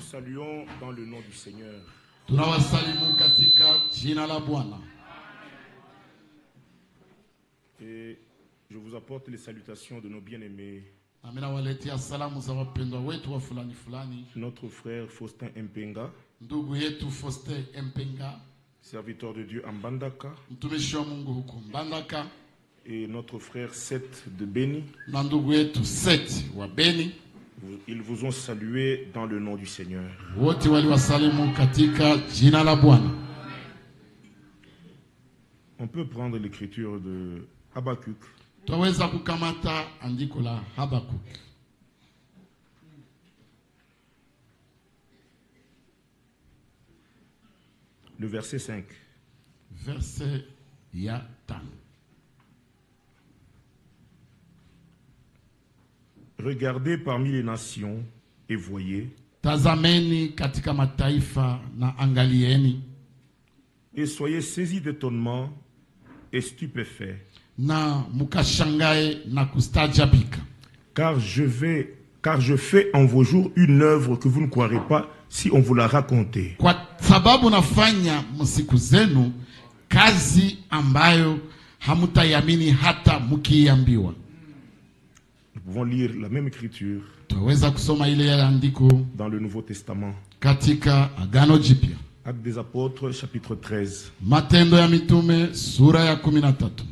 saluons dans le nom du Seigneur. Tunawasalimu katika jina la Bwana. Et je vous apporte les salutations de nos bien-aimés. Amina waletea salamu za wapendwa wetu wa fulani fulani. Notre frère Faustin Mpenga, Ndugu yetu Faustin Mpenga, serviteur de Dieu à Mbandaka, mtumishi wa Mungu huko Mbandaka, et notre frère Seth de Beni. na ndugu yetu Seth wa Beni. Ils vous ont salué dans le nom du Seigneur. Wote waliwasalimu katika jina la Bwana. On peut prendre l'écriture de Habakkuk. Twaweza kukamata andiko la Habakuk. Le verset 5. Verset ya 5. Regardez parmi les nations et voyez, Tazameni katika mataifa na angalieni, et soyez saisis d'étonnement et stupéfaits, na mukashangae na kustajabika. car je fais en vos jours une œuvre que vous ne croirez pas si on vous la racontait. Kwa sababu nafanya msiku zenu kazi ambayo hamutayamini hata mukiambiwa. Nous pouvons lire la même écriture Tuweza kusoma ile ya andiko dans le Nouveau Testament. katika Agano Jipya. Actes des Apôtres, chapitre 13. Matendo ya Mitume sura ya 13.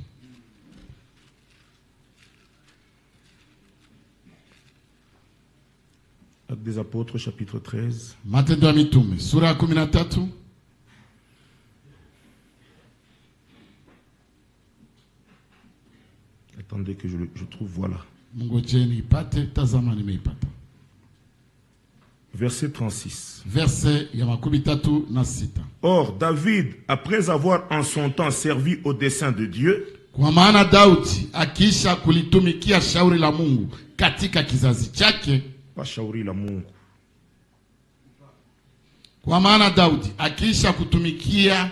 Actes des Apôtres, chapitre 13. Matendo ya Mitume sura ya 13. Attendez que je trouve, voilà. Mngojeni ipate, tazama nimeipata. Verset 36. Verset ya 36. Or, David, après avoir en son temps servi au dessein de Dieu, Kwa maana Daudi akisha kulitumikia shauri la Mungu katika kizazi chake. pas shauri la Mungu. Kwa maana Daudi akisha kutumikia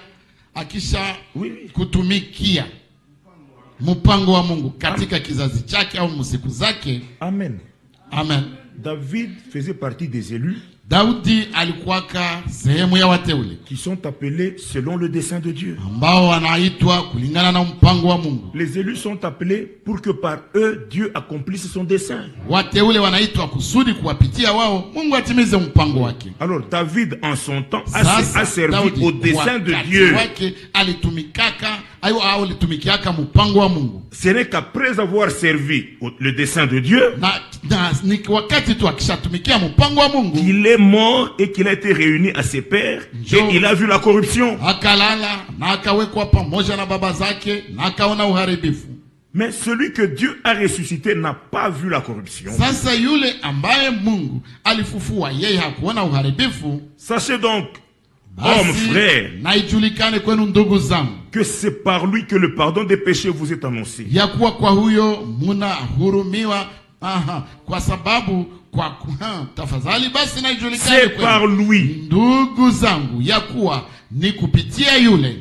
mpango wa Mungu katika kizazi chake au msiku zake. Amen. Amen. David faisait partie des élus Daudi alikuwaka sehemu ya wateule qui sont appelés selon le dessein de Dieu. ambao wanaitwa kulingana na mpango wa Mungu. Les élus sont appelés pour que par eux, Dieu accomplisse son dessein. Wateule wanaitwa kusudi kuwapitia wao Mungu atimize mpango wake. Alors David, en son temps, Sasa, a servi Daudi, au dessein de wakati Dieu. wake alitumikiaka mpango wa Mungu. Ce n'est qu'après avoir servi le dessein de Dieu Ni wakati tu akishatumikia mpango wa Mungu qu'il est mort et qu'il a été réuni à ses pères et il a vu la corruption. akalala na akawekwa pamoja na baba zake na akaona uharibifu. Mais celui que Dieu a ressuscité n'a pas vu la corruption. Sasa yule ambaye Mungu alifufua yeye hakuona uharibifu. Sachez donc, hommes, frères, na ijulikane kwenu ndugu zangu, que c'est par lui que le pardon des péchés vous est annoncé. ya kuwa kwa huyo muna hurumiwa. Kwa sababu tafadhali basi na ijulikane C'est par lui, ndugu zangu, ya kuwa ni kupitia yule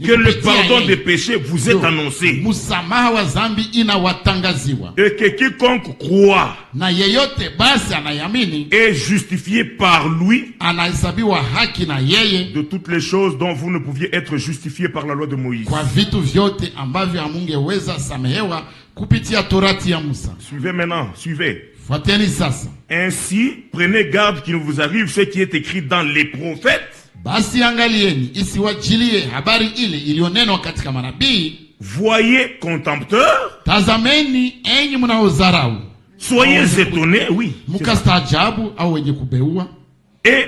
que le pardon des péchés vous est annoncé. musamaha wa zambi inawatangaziwa. Et que quiconque croit Na yeyote basi anayamini est justifié par lui anahesabiwa haki na yeye de toutes les choses dont vous ne pouviez être justifié par la loi de Moïse. kwa vitu vyote ambavyo hamungeweza samehewa kupitia torati ya Musa. Suivez maintenant, suivez. Fuateni sasa. Ainsi, prenez garde qu'il ne vous arrive ce qui est écrit dans les prophètes. Basi angalieni isiwajilie habari ile iliyonenwa katika manabii. Voyez, contempteurs, Tazameni enyi mnaozarau, soyez étonnés, oui, mukastaajabu au wenye kubeua, et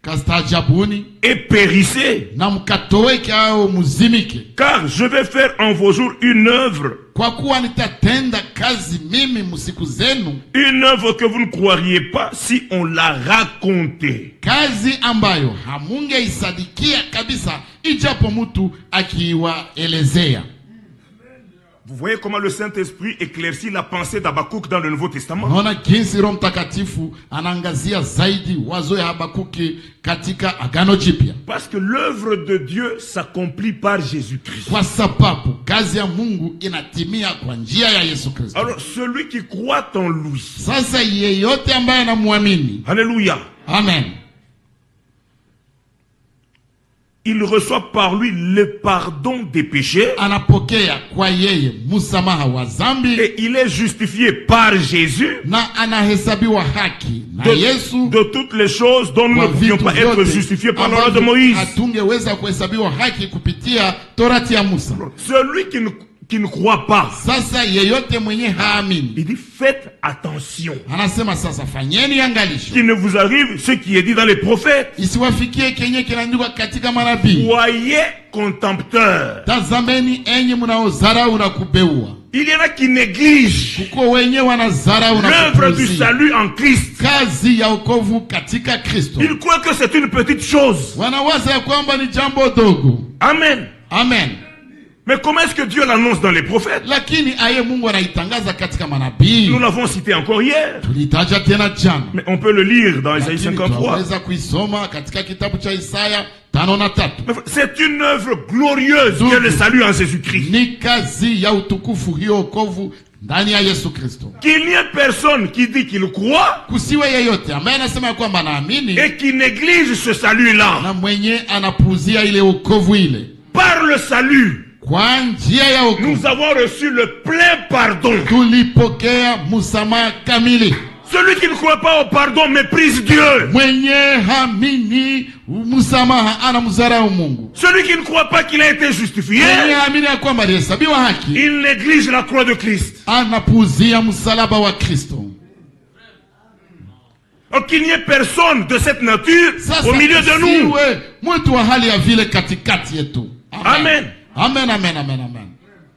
kastaajabuni périssez, na mkatoweke au muzimike. car je vais faire en vos jours une œuvre, Kwa kuwa nitatenda kazi mimi msiku zenu, une œuvre que vous ne croiriez pas si on la racontait. kazi ambayo hamungeisadikia kabisa ijapo mtu akiwaelezea. Vous voyez comment le Saint-Esprit éclaircit la pensée d'Habakkuk dans le Nouveau Testament. Naona jinsi Roho Mtakatifu anaangazia zaidi wazo ya Habakuki katika Agano Jipya. Parce que l'œuvre de Dieu s'accomplit par Jésus-Christ. Kwa sababu kazi ya Mungu inatimia kwa njia ya Yesu Kristo. Alors celui qui croit en lui. Sasa yeyote ambaye anamwamini. Alléluia. Amen. Il reçoit par lui le pardon des péchés. Anapokea kwa yeye msamaha wa dhambi. Et il est justifié par Jésus. Na anahesabiwa haki na Yesu. De toutes les choses dont nous ne pouvions pas être justifiés par la loi de Moïse. Hatungeweza kuhesabiwa haki kupitia Torati ya Musa. Celui qui ne croit pas. Sasa yeyote mwenye haamini. Il dit faites attention. Anasema sasa fanyeni angalisho. Qu'il ne vous arrive ce qui est dit dans les prophètes. Isiwafikie kenye kinaandikwa katika manabii. Soyez contempteurs. Tazameni enyi mnaozarau na kubeua. Il y en a qui négligent kuko wenye wanazarau na l'œuvre du salut en Christ. Kazi ya wokovu katika Kristo. Ils croient que c'est une petite chose. Wanawaza ya kwamba ni jambo dogo. Amen. Amen. Mais comment est-ce que Dieu l'annonce dans les prophètes? Lakini aye Mungu anaitangaza katika manabii. Nous l'avons cité encore hier. Tulitaja tena jana. Mais on peut le lire dans Isaïe 53. Tunaweza kuisoma katika kitabu cha Isaya 5:3. C'est une œuvre glorieuse que le salut en Jésus-Christ. Ni kazi ya utukufu hiyo wokovu ndani ya Yesu Kristo. Qu'il n'y ait personne qui dit qu'il croit. Kusiwe yeyote ambaye anasema kwamba anaamini et qui néglige ce salut-là. Na mwenye anapuuzia ile wokovu ile. Par le salut. Kwa njia ya wokovu. Nous avons reçu le plein pardon. Tulipokea msamaha kamili. Celui qui ne croit pas au pardon méprise Dieu. Mwenye hamini msamaha anamdharau Mungu. Celui qui ne croit pas qu'il a été justifié. Mwenye hamini ya kwamba alihesabiwa haki. Il néglige la croix de Christ. Anapuuzia msalaba wa Kristo. Qu'il n'y ait personne de cette nature au milieu de nous. Mtu wa hali ya vile katikati yetu. Amen. Amen, amen, amen, amen.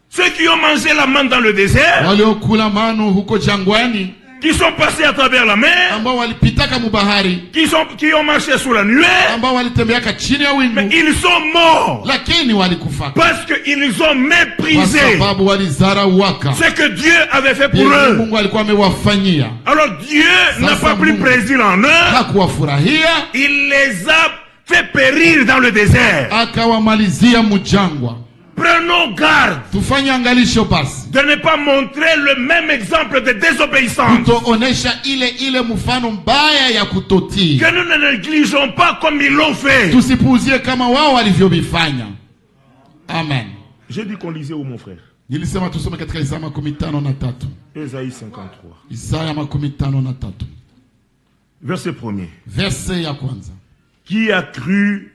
Ceux qui ont mangé la manne dans le désert, waliokula manu huko jangwani, qui sont passés à travers la mer, ambao walipitaka mubahari, qui ont marché sous la nuée, ambao walitembeaka chini ya wingu, mais ils sont morts, lakini walikufa parce qu'ils ont méprisé ce que Dieu avait fait pour eux. Mungu alikuwa amewafanyia. Alors Dieu n'a pas pris plaisir en eux, hakuwafurahia, il les a fait périr dans le désert. Akawamalizia mujangwa. Prenons garde de ne pas montrer le même exemple de désobéissance. Que nous ne négligeons pas comme ils l'ont fait. Amen. J'ai dit qu'on lisait où, mon frère? Ésaïe 53. Verset 1er. Qui a cru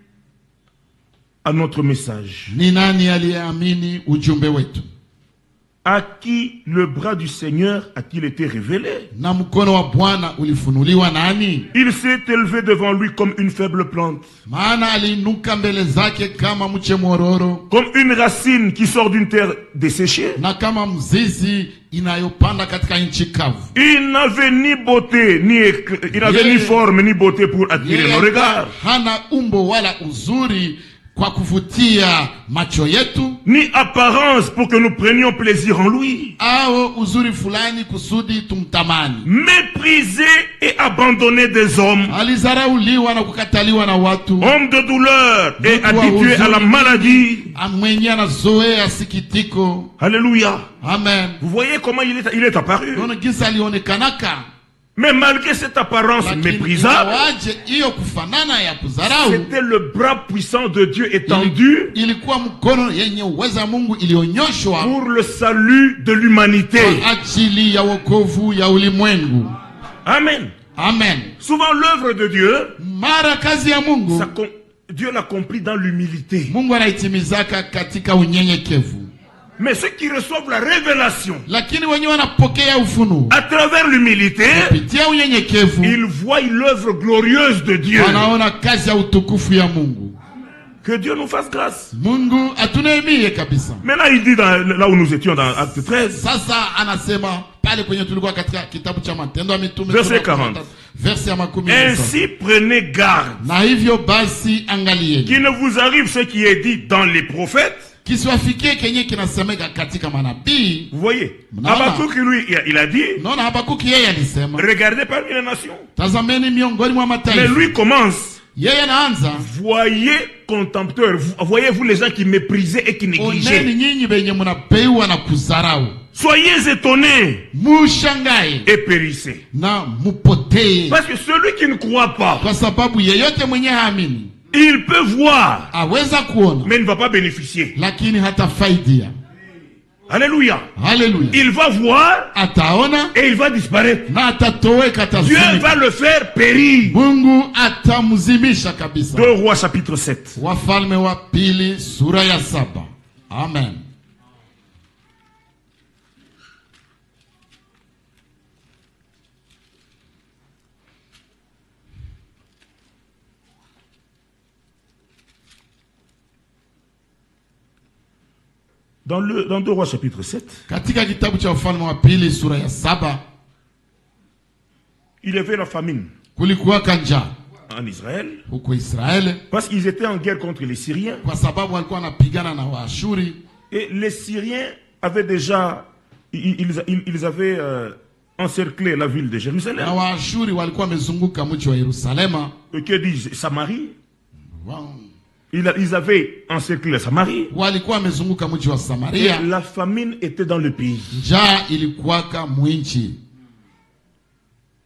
à notre message? Ni nani aliyeamini ujumbe wetu? À qui le bras du Seigneur a-t-il été révélé? Na mkono wa Bwana ulifunuliwa nani? Il s'est élevé devant lui comme une faible plante. Maana aliinuka mbele zake kama mche mwororo. Comme une racine qui sort d'une terre desséchée. Na kama mzizi inayopanda katika nchi kavu. Il n'avait ni beauté il n'avait ni forme ni beauté pour attirer nos regards. Hana umbo wala uzuri kwa kuvutia macho yetu, ni apparence pour que nous prenions plaisir en lui. Ao uzuri fulani kusudi tumtamani. Méprisé et abandonné des hommes. Alizarauliwa na kukataliwa na watu. Homme de douleur et habitué à la maladie. Mwenye anazoea sikitiko. Alléluia. Amen. Vous voyez comment il est apparu. Nona gisa alionekanaka. Mais malgré cette apparence méprisable, c'était le bras puissant de Dieu étendu pour le salut de l'humanité. Amen. Amen. Souvent l'œuvre de Dieu, Dieu l'accomplit dans l'humilité. Mais ceux qui reçoivent la révélation à travers l'humilité, ils voient l'œuvre glorieuse de Dieu. Que Dieu nous fasse grâce. Maintenant il dit là où nous étions dans Acte 13, verset 40. Ainsi prenez garde qu'il ne vous arrive ce qui est dit dans les prophètes. kisiwafikie kenye kinasemeka katika manabii. Vous voyez, Habakkuk lui il a dit, non, Habakkuk yeye alisema, regardez parmi les nations. Tazameni miongoni mwa mataifa. Mais lui commence, yeye anaanza, voyez contempteurs, voyez-vous les gens qui méprisaient et qui négligeaient. Oneni nyinyi benye mnapewa na kuzarau. Soyez étonnés, mushangae et périssez. Na mupotee. Parce que celui qui ne croit pas, kwa sababu yeyote mwenye haamini, il peut voir, aweza kuona, mais il ne va pas bénéficier. Lakini hata faidia. Alléluia. Alléluia. Il va voir, ataona, et il va disparaître. Na atatoweka, Dieu va le faire périr. Mungu atamzimisha kabisa. 2 Rois chapitre 7. Wafalme wa pili sura ya 7. Amen. Dans 2 Rois chapitre 7, katika kitabu cha Wafalme wa pili sura ya 7, il y avait la famine. Kulikuwa njaa en Israël, huko Israeli, parce qu'ils étaient en guerre contre les Syriens. Kwa sababu walikuwa wanapigana na Waashuri. Et les Syriens avaient déjà ils avaient encerclé la ville de Jérusalem. Na Waashuri walikuwa wamezunguka mji wa Yerusalema. Et que dit Samarie? Ils avaient encerclé la Samarie. Walikuwa wamezunguka mji wa Samaria. Et la famine était dans le pays. Njaa ilikuwaka mwinchi.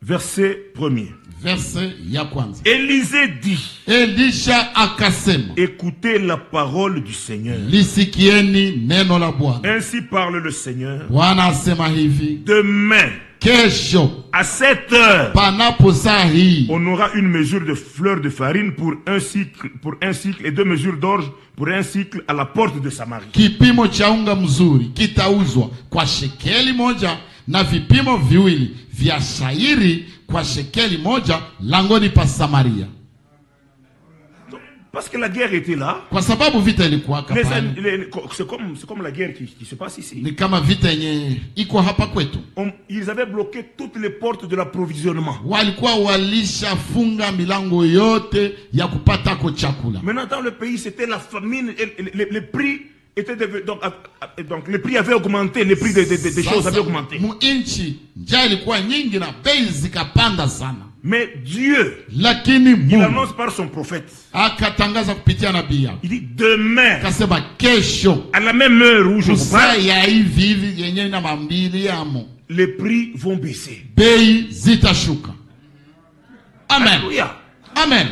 Verset 1er. Verset ya kwanza. Élisée dit, Elisha akasema, écoutez la parole du Seigneur. Lisikieni neno la Bwana. Ainsi parle le Seigneur. Bwana asema hivi, demain, kesho, à 7 heures, panapo saa hii, on aura une mesure de fleur de farine pour un cycle et 2 mesures d'orge pour un cycle à la porte de Samarie. Kipimo cha unga mzuri kitauzwa kwa shekeli moja na vipimo viwili vya shairi kwa shekeli moja langoni pa Samaria. Parce que la guerre était là. Kwa sababu vita ilikuwa hapa. C'est comme la guerre qui se passe ici. Ni kama vita yenye iko hapa kwetu. Ils avaient bloqué toutes les portes de l'approvisionnement. Walikuwa walishafunga milango yote ya kupata ko chakula. Maintenant dans le pays c'était la famine et les prix étaient donc les prix avaient augmenté, les prix des choses avaient augmenté. Muinchi njaa ilikuwa nyingi na bei zikapanda sana. Mais Dieu, lakini Mungu, il annonce par son prophète. Akatangaza kupitia nabii yake. Il dit demain, kasema kesho, à la même heure où je vous parle, ya hivi yenye na mambili yamo, les prix vont baisser. Bei zitashuka. Amen. Alléluia. Amen.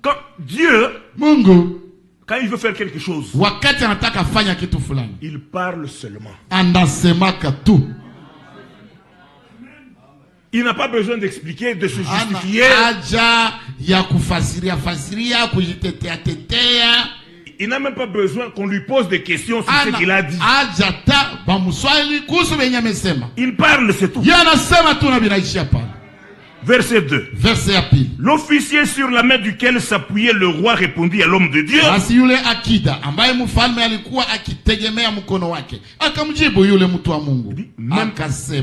Quand Dieu, Mungu, quand il veut faire quelque chose, wakati anataka fanya kitu fulani, il parle seulement. Anasemaka tu. Il n'a pas besoin d'expliquer, de se justifier. Il n'a même pas besoin qu'on lui pose des questions sur ce qu'il a dit. Il parle, c'est tout. Verset 2. L'officier sur la main duquel s'appuyait le roi répondit à l'homme de Dieu.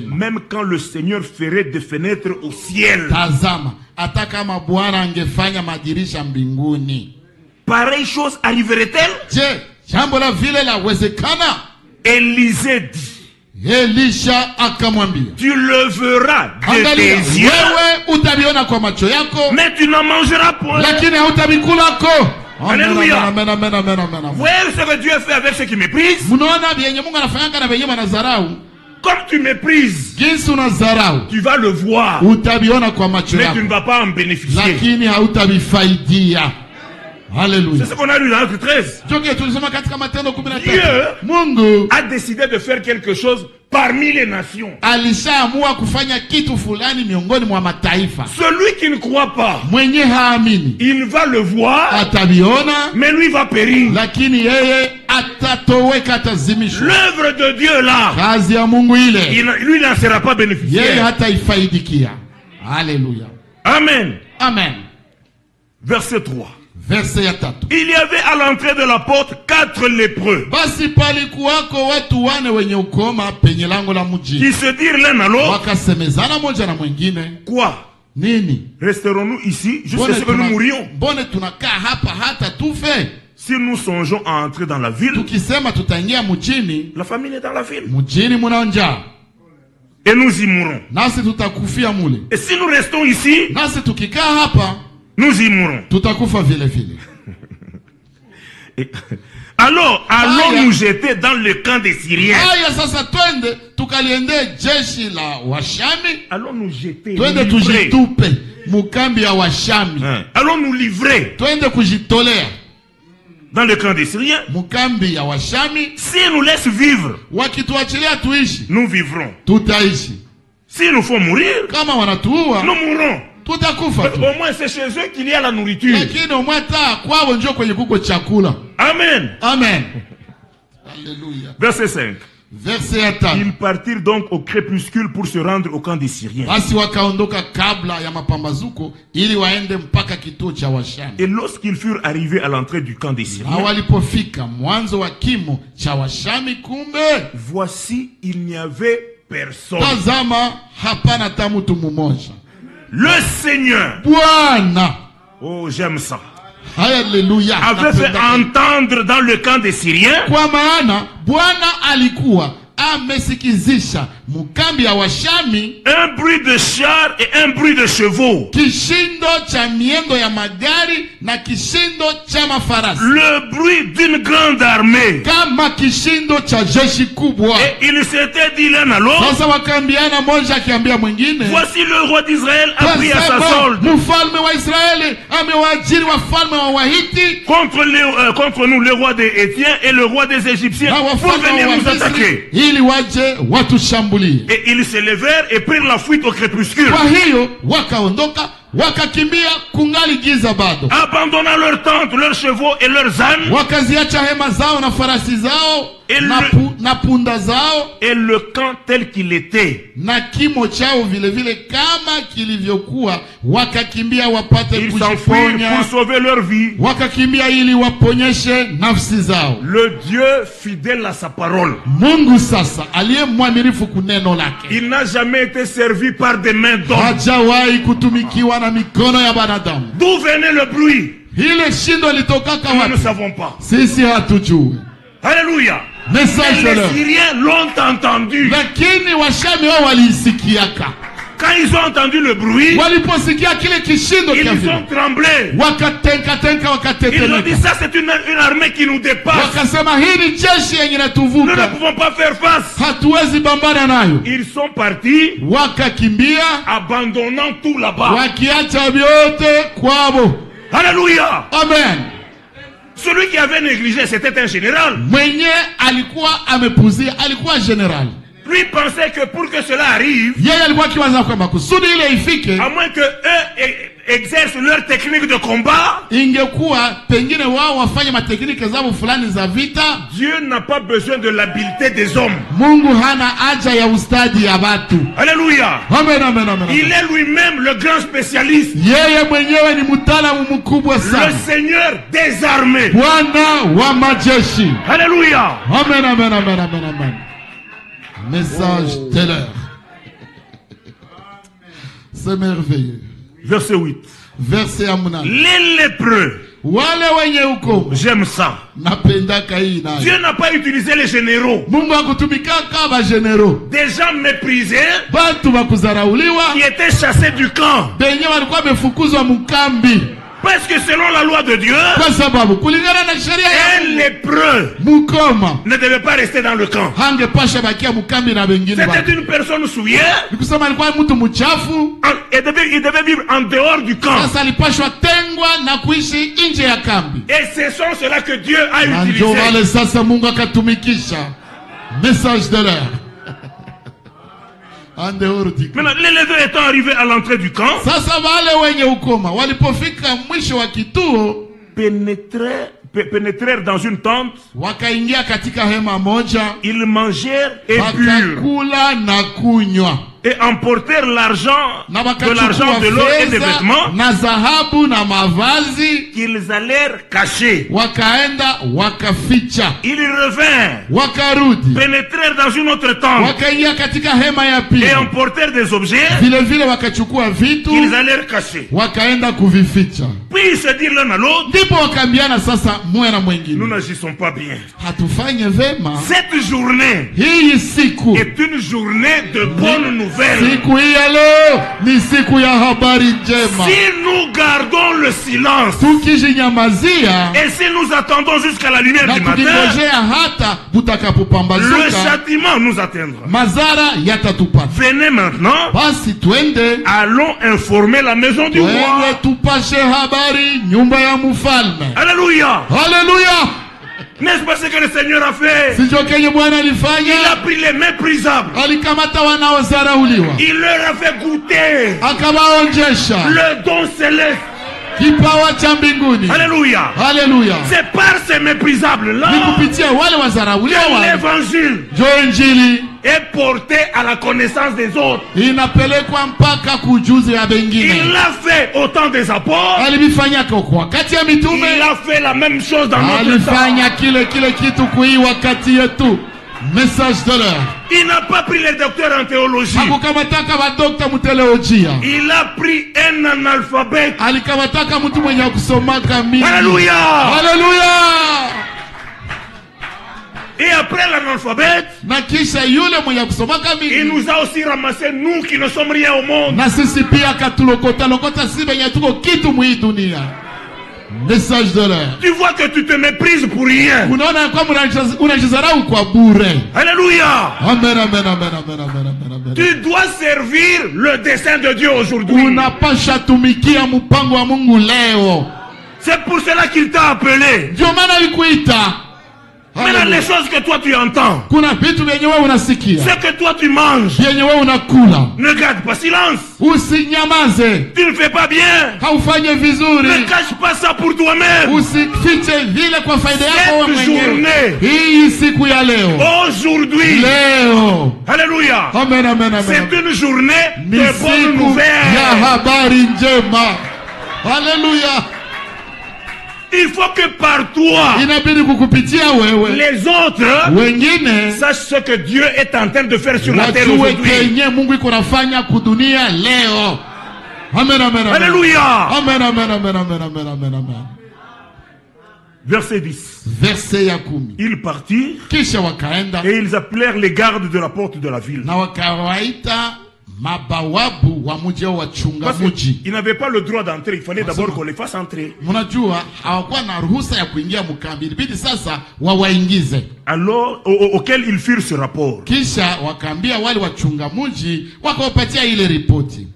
Même quand le Seigneur ferait des fenêtres au ciel, pareille chose arriverait-elle? Élisée dit, Elisha akamwambia, tu le verras de tes yeux, mais tu n'en mangeras point. Alléluia. Amen, amen, amen, amen. Vous voyez ce que Dieu fait avec ceux qui méprisent? Comme tu méprises, tu vas le voir, mais tu ne vas pas en bénéficier. Alléluia. C'est ce qu'on a lu dans Acte 13. Dieu a décidé de faire quelque chose parmi les nations. Celui qui ne croit pas, il va le voir, mais lui va périr. L'œuvre de Dieu là, lui n'en sera pas bénéficiaire. Alléluia. Amen. Amen. Verset 3. Verset ya 3. Il y avait à l'entrée de la porte 4 lépreux qui se dirent l'un à l'autre, quoi? Resterons-nous ici jusqu'à ce que nous mourions? Si nous songeons à entrer dans la ville, tukisema tutaingia mjini, la famine est dans la ville. Mjini muna njaa. Et nous y mourrons. Nasi tutakufia mule. Et si nous restons ici, nasi tukikaa hapa, nous y mourrons. Tutakufa vile vile. Alors, allons nous jeter dans le camp des Syriens. Sasa twende tukaliende jeshi la Washami. Allons nous jeter. Twende tujitupe mukambi ya Washami. Allons nous livrer. Twende kujitolea dans le camp des Syriens. Mukambi ya Washami. S'ils nous laissent vivre, wakituachilia tuishi, nous vivrons. Tutaishi. S'il nous faut mourir, kama wanatuua, nous mourrons. Tutakufa tu. Au moins c'est chez eux qu'il y a la nourriture. Lakini au moins kwao ndio kwenye kuko chakula. Amen. Amen. Alléluia. Verset 5. Verset 5. Ils partirent donc au crépuscule pour se rendre au camp des Syriens. Basi wakaondoka kabla ya mapambazuko ili waende mpaka kituo cha Washami. Et lorsqu'ils furent arrivés à l'entrée du camp des Syriens, walipofika mwanzo wa kimo cha Washami, kumbe voici il n'y avait personne. Tazama hapana hata mtu mmoja. Le Seigneur, Bwana, oh j'aime ça, Alléluia, avait fait entendre dans le camp des Syriens, kwa maana Bwana alikuwa amesikizisha mukambi ya Washami un bruit de char et un bruit de chevaux, kishindo cha miendo ya magari na kishindo cha mafarasi, le bruit d'une grande armée, kama kishindo cha jeshi kubwa. Et il s'était dit l'un à l'autre, sasa wakambiana moja akiambia mwingine, voici le roi d'Israël a pris à sa solde mfalme wa Israeli amewaajiri wafalme wa Wahiti contre nous, le roi des Étiens et le roi des Égyptiens, pour venir nous attaquer. Ili waje watushambulie. Et ils se levèrent et prirent la fuite au crépuscule. Kwa hiyo wakaondoka wakakimbia kungali giza bado, abandonnant leurs tentes, leurs chevaux et leurs ânes, wakaziacha hema zao na farasi zao na punda zao, et le camp tel qu'il était, na kimo chao vile vile kama kilivyokuwa, wakakimbia wapate kujiponya, pour sauver leur vie, wakakimbia ili waponyeshe nafsi zao. Le Dieu fidèle à sa parole, Mungu sasa aliye mwaminifu kuneno lake, il n'a jamais été servi par des mains d'homme, hajawahi kutumikiwa na mikono ya banadamu. D'où venait le bruit? Ile shindo litokaka wapi? Nous ne savons pas. Sisi hatujui. Alléluia. Message les Syriens l'ont entendu. Lakini Washami wao walisikiaka. Quand ils ont entendu le bruit, waliposikia kile kishindo, ils ont tremblé. Ils ont dit, ça c'est une armée qui nous dépasse. Wakasema hii ni jeshi yenye natuvuka. Nous ne pouvons pas faire face. Hatuwezi bambana nayo. Ils sont partis, wakakimbia, abandonnant tout là-bas. Wakiacha vyote kwabo. Alléluia. Amen. Celui qui avait négligé, c'était un général. Mwenye alikuwa amepuzia, alikuwa général. Lui pensait que pour que cela arrive, à moins que eux exercent leur technique de combat, Dieu n'a pas besoin de l'habileté des hommes. Alléluia. Amen, amen, amen. Il est lui-même le grand spécialiste. Le Seigneur des armées. Alléluia. Amen, amen, amen, amen, amen. Message de l'heure. C'est merveilleux. Verset 8. Verset amunani. Les lépreux. Wale wenye uko. J'aime ça. Napendaka hii nayo. Dieu n'a pas utilisé les généraux. Mungu hakutumikaka ba généraux. Des gens méprisés. Batu bakuzarauliwa. Qui étaient chassés du camp. Benye walikuwa wamefukuzwa mukambi. Parce que selon la loi de Dieu, un lépreux ne devait pas rester dans le camp. C'était une personne souillée. Il devait vivre en dehors du camp. Et c'est cela que Dieu a utilisé. Message de l'heure. Maintenant, les lépreux étant arrivés à l'entrée du camp, pénétrèrent dans une tente, ils mangèrent et burent. et emportèrent l'argent, de l'or et des vêtements qu'ils allèrent cacher. Ils revinrent, pénétrèrent dans une autre tente et emportèrent des objets qu'ils allèrent cacher. Puis se dire l'un à l'autre, nous n'agissons pas bien. Cette journée est une journée de bonne nouvelle. Si nous gardons le silence et si nous attendons jusqu'à la lumière du matin, le châtiment nous atteindra. Venez maintenant, allons informer la maison du roi. Alléluia. Alléluia. N'est-ce pas ce que le Seigneur a fait? Il a pris les méprisables. Il leur a fait goûter le don céleste. Alléluia. Alléluia. C'est par ces méprisables-là que l'évangile est porté à la connaissance des autres. Il l'a fait au temps des apôtres. Il a fait la même chose dans notre temps. Message de l'heure. Il n'a pas pris les docteurs en théologie. Il a pris un analphabète. Alléluia. Alléluia. Et après l'analphabète, il nous a aussi ramassé, nous qui ne sommes rien au monde. Message de l'heure. Tu vois que tu te méprises pour rien. Alléluia. Amen, amen, amen, amen, amen, amen. Tu dois servir le dessein de Dieu aujourd'hui. C'est pour cela qu'il t'a appelé. Maintenant, les choses que toi tu entends, ce que toi tu manges, ne garde pas silence. Tu ne fais pas bien. Ne cache pas ça pour toi-même. Cette journée, aujourd'hui, alléluia, c'est une journée de bonne nouvelle. Alléluia. Il faut que par toi, les autres sachent ce que Dieu est en train de faire sur la terre aujourd'hui. Amen, amen, amen. Alléluia. Amen, amen, amen, amen, amen, amen, amen. Verset 10. Verset Yakumi. Ils partirent et ils appelèrent les gardes de la porte de la ville. Il n'avait pas le droit d'entrer, il fallait d'abord qu'on les fasse entrer. Alors, auquel ils firent ce rapport.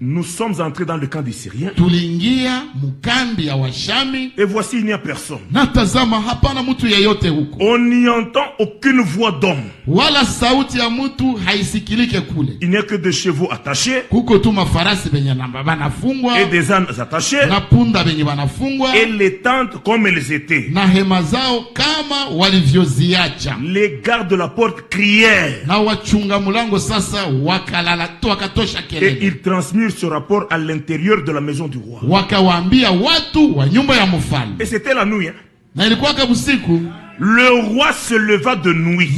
Nous sommes entrés dans le camp des Syriens. Et voici, il n'y a personne. On n'y entend aucune voix d'homme. Il n'y a que des chevaux attachés et des ânes attachés et les tentes comme elles étaient. Les gardes de la porte crièrent et ils transmirent ce rapport à l'intérieur de la maison du roi. Et c'était la nuit. Le roi se leva de nuit.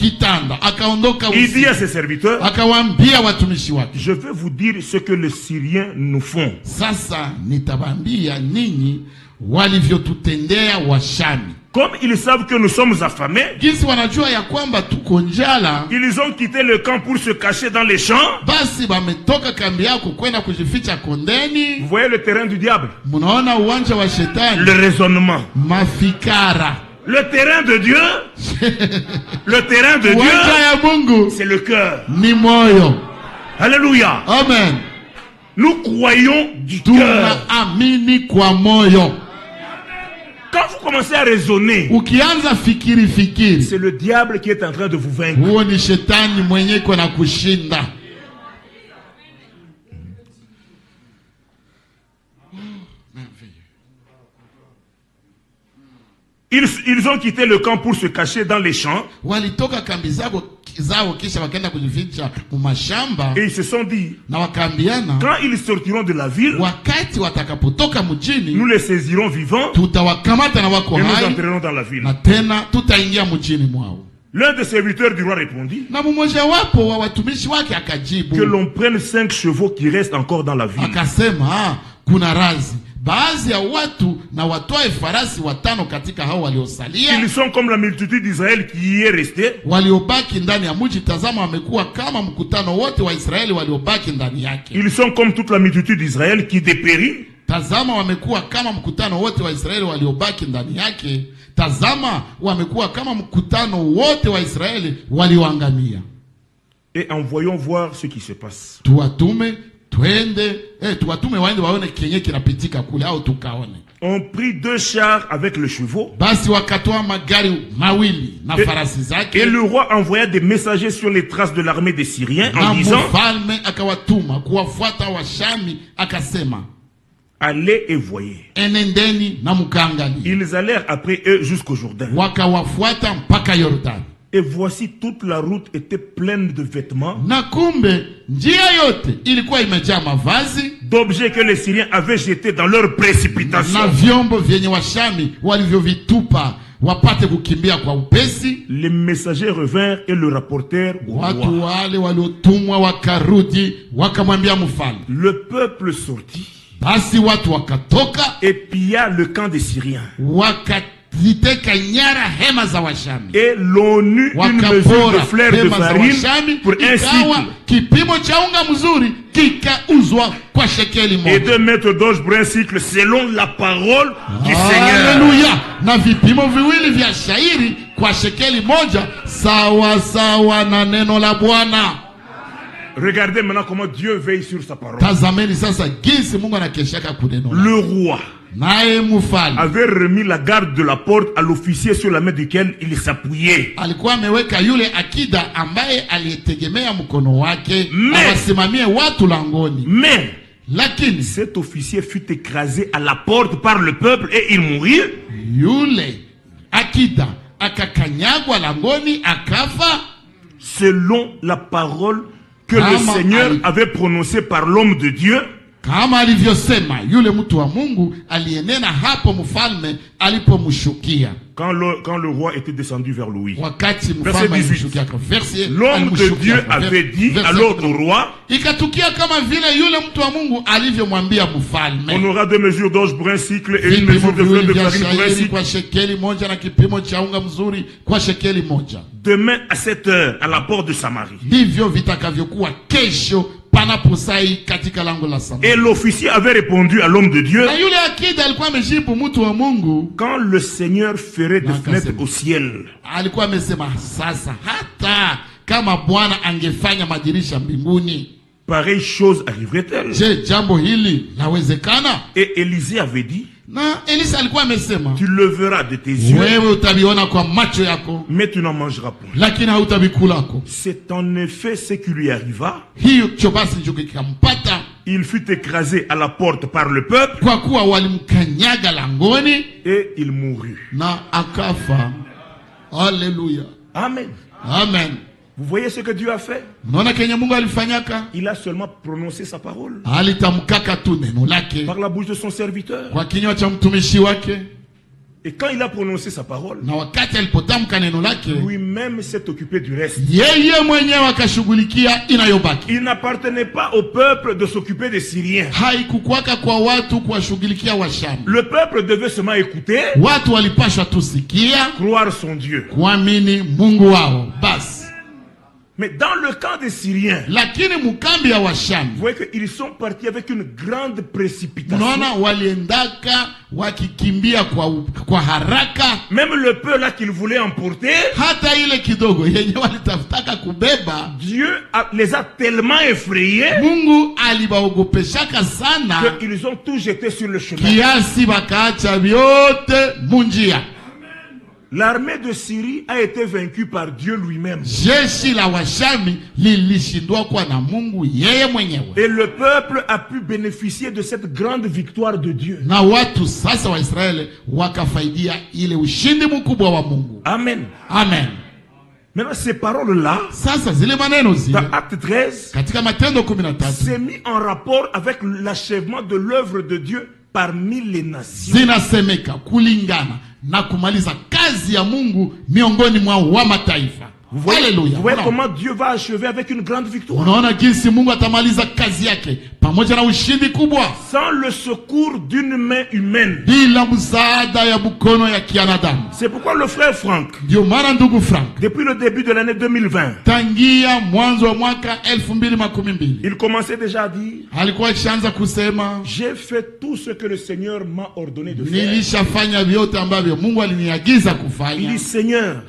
Il dit à ses serviteurs, je vais vous dire ce que les Syriens nous font. Comme ils savent que nous sommes affamés, ils ont quitté le camp pour se cacher dans les champs. Vous voyez le terrain du diable, le raisonnement. Le terrain de Dieu, c'est le cœur. Alléluia. Amen. Nous croyons du cœur. Quand vous commencez à raisonner, c'est le diable qui est en train de vous vaincre. Ils ont quitté le camp pour se cacher dans les champs. zao kisha wakaenda kujificha mumashamba. Et ils se sont dit, na wakaambiana, quand ils sortiront de la ville, wakati watakapotoka mjini, nous les saisirons vivants tutawakamata na wako hai, et nous entrerons dans la ville. na tena tutaingia mjini mwao. L'un des serviteurs du roi répondit, na mmoja wapo wa watumishi wake akajibu, que l'on prenne 5 chevaux qui restent encore dans la ville. Akasema, kuna razi baadhi ya watu na watoe farasi 5 katika hao waliosalia. Ils sont comme la multitude d'Israël qui y est restée. Waliobaki ndani ya mji, tazama, wamekuwa kama mkutano wote wa Israeli waliobaki ndani yake. Ils sont comme toute la multitude d'Israël qui dépérit. Tazama, wamekuwa kama mkutano wote wa Israeli waliobaki ndani yake. Tazama, wamekuwa kama mkutano wote wa Israeli walioangamia. Et envoyons voir ce qui se passe. Tuwatume waende waone kenye kinapitika kule, au tukaone. On prit 2 chars avec les chevaux. Basi wakatoa magari mawili na farasi zake. Et le roi envoya des messagers sur les traces de l'armée des Syriens en disant, mfalme akawatuma kuwafuata Washami, akasema, allez et voyez. Enendeni na mkaangalie. Ils allèrent après eux jusqu'au Jourdain. Wakawafuata mpaka Yordani. Et voici toute la route était pleine de vêtements, na kumbe njia yote ilikuwa imejaa mavazi, d'objets que les Syriens avaient jetés dans leur précipitation, na vyombo vyenye Washami walivyovitupa wapate kukimbia kwa upesi. Les messagers revinrent et le rapportèrent au roi. Watu wale waliotumwa wakarudi wakamwambia mfalme. Le peuple sortit, basi watu wakatoka et pilla le camp des Syriens, ziteka nyara hema za Washami, et l'ONU une mesure de fleur de farine pour un cycle, kipimo cha unga mzuri kikauzwa kwa shekeli moja, et 2 mètres d'orge pour un cycle selon la parole du Seigneur. Haleluya! Na vipimo viwili vya shairi kwa shekeli moja, sawa sawa na neno la Bwana. Regardez maintenant comment Dieu veille sur sa parole. Tazameni sasa jinsi Mungu anakeshaka kuneno. Le roi avait remis la garde de la porte à l'officier sur la main duquel il s'appuyait. Alikuwa ameweka yule akida ambaye alitegemea mkono wake awasimamie watu langoni. Mais lakini cet officier fut écrasé à la porte par le peuple et il mourut. Yule akida akakanyagwa langoni akafa, selon la parole que le Seigneur avait prononcée par l'homme de Dieu. Kama alivyosema yule mtu wa Mungu aliyenena hapo mfalme alipomshukia. Quand le roi était descendu vers Louis. Verset 18. L'homme de Dieu avait dit à l'autre roi, ikatukia kama vile yule mtu wa Mungu alivyomwambia mfalme, on aura 2 mesures d'orge pour un cycle et une mesure de fleur de farine pour un cycle, kwa shekeli moja na kipimo cha unga mzuri kwa shekeli moja. Demain à 7 heures à la porte de Samarie. Ndivyo vitakavyokuwa kesho panaposai katika lango la Samaria. Et l'officier avait répondu à l'homme de Dieu, na yule akida alikuwa amejibu mtu wa Mungu, quand le Seigneur ferait des fenêtres au ciel. Alikuwa amesema sasa hata kama Bwana angefanya madirisha mbinguni, pareille chose arriverait-elle? Je, jambo hili lawezekana? Et Élisée avait dit, na Elisa alikuwa amesema, tu le verras de tes yeux, wewe utabiona kwa macho yako, mais tu n'en mangeras point. Lakini hautabikulako. C'est en effet ce qui lui arriva. Hiyo chobasi ndio kikampata. Il fut écrasé à la porte par le peuple, kwa kuwa walimkanyaga langoni, et il mourut. Na akafa. Alléluia. Amen. Amen. Vous voyez ce que Dieu a fait? Il a seulement prononcé sa parole par la bouche de son serviteur. Et quand il a prononcé sa parole, lui-même s'est occupé du reste. Il n'appartenait pas au peuple de s'occuper des Syriens. Le peuple devait seulement écouter, croire son Dieu. Mais dans le camp des Syriens, vous voyez qu'ils sont partis avec une grande précipitation. Même le peu là qu'ils voulaient emporter, Dieu les a tellement effrayés qu'ils ont tout jeté sur le chemin. L'armée de Syrie a été vaincue par Dieu lui-même. Et le peuple a pu bénéficier de cette grande victoire de Dieu. Amen. Amen. Maintenant, ces paroles-là, dans Acte 13, c'est mis en rapport avec l'achèvement de l'œuvre de Dieu parmi les nations. Vous voyez comment Dieu va achever avec une grande victoire. Sans le secours d'une main humaine. C'est pourquoi le frère Franck, depuis le début de l'année 2020, il commençait déjà à dire, j'ai fait tout ce que le Seigneur m'a ordonné de faire. Il dit, Seigneur,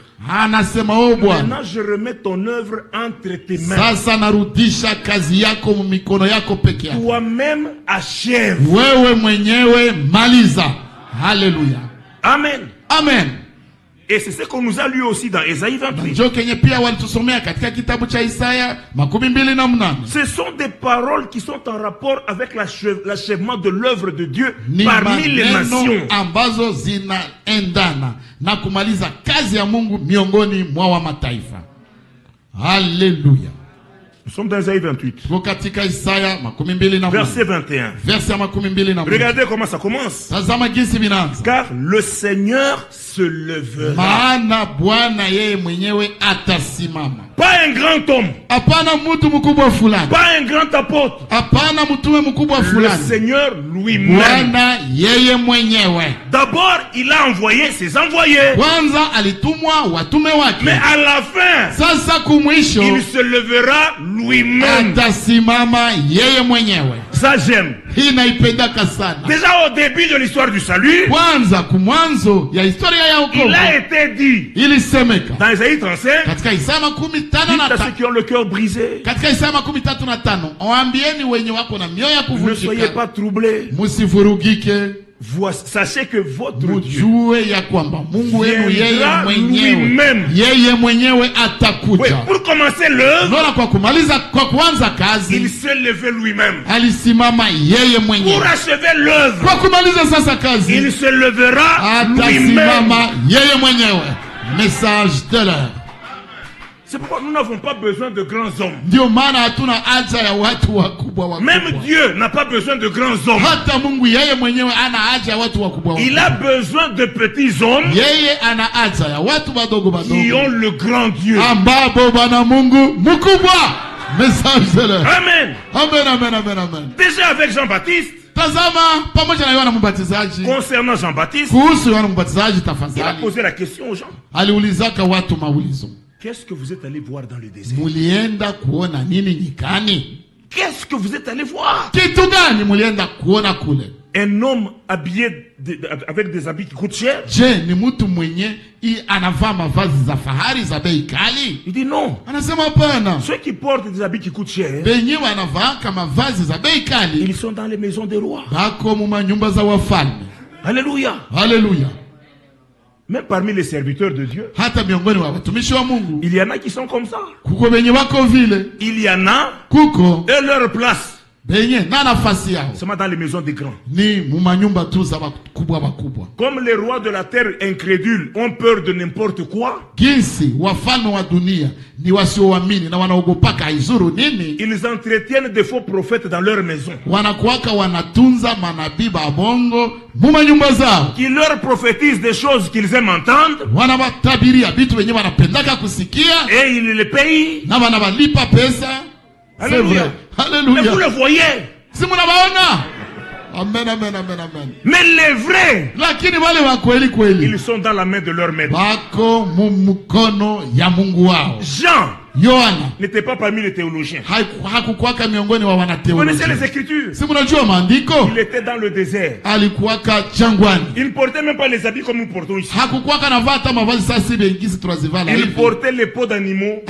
maintenant je remets ton œuvre entre tes mains. Toi-même achève. Amen. Amen. Et c'est ce qu'on nous a lu aussi dans Ésaïe 28. Ce sont des paroles qui sont en rapport avec l'achèvement de l'œuvre de Dieu parmi les nations. Alléluia. Nous sommes dans Ésaïe 28. Verset 21. Regardez comment ça commence. Car le Seigneur se levera. Pas un grand homme. Pas un grand apôtre. Le Seigneur lui-même. D'abord, il a envoyé ses envoyés. Mais à la fin, il se levera lui-même. Ça j'aime. Déjà au début de l'histoire du salut, il a été dit dans Ésaïe 35, dites à ceux qui ont le cœur brisé, ne soyez pas troublés. Sachez que votre Dieu viendra lui-même. Oui, pour commencer l'œuvre, il s'est levé lui-même. Pour achever l'œuvre, il se levera lui-même. Message de l'heure. C'est pourquoi nous n'avons pas besoin de grands hommes. Même Dieu n'a pas besoin de grands hommes. Il a besoin de petits hommes qui ont le grand Dieu. Message de l'heure. Amen. Amen, amen, amen, amen. Déjà avec Jean-Baptiste, concernant Jean-Baptiste, il a posé la question aux gens. Qu'est-ce que vous êtes allé voir dans le désert? Qu'est-ce que vous êtes allé voir? Un homme habillé avec des habits qui coûtent cher? Il dit non. Ceux qui portent des habits qui coûtent cher, ils sont dans les maisons des rois. Alléluia. Alléluia. Même parmi les serviteurs de Dieu, il y en a qui sont comme ça. Il y en a et leur place. Seulement dans les maisons des grands. Comme les rois de la terre incrédules ont peur de n'importe quoi, ils entretiennent des faux prophètes dans leur maison qui leur prophétisent des choses qu'ils aiment entendre et ils les payent. Alléluia. Alléluia. Mais vous le voyez. Amen, amen, amen, amen. Mais les vrais, ils sont dans la main de leur maître. Jean n'était pas parmi les théologiens. Vous connaissez les Écritures? Il était dans le désert. Il ne portait même pas les habits comme nous portons ici. Il portait les peaux d'animaux.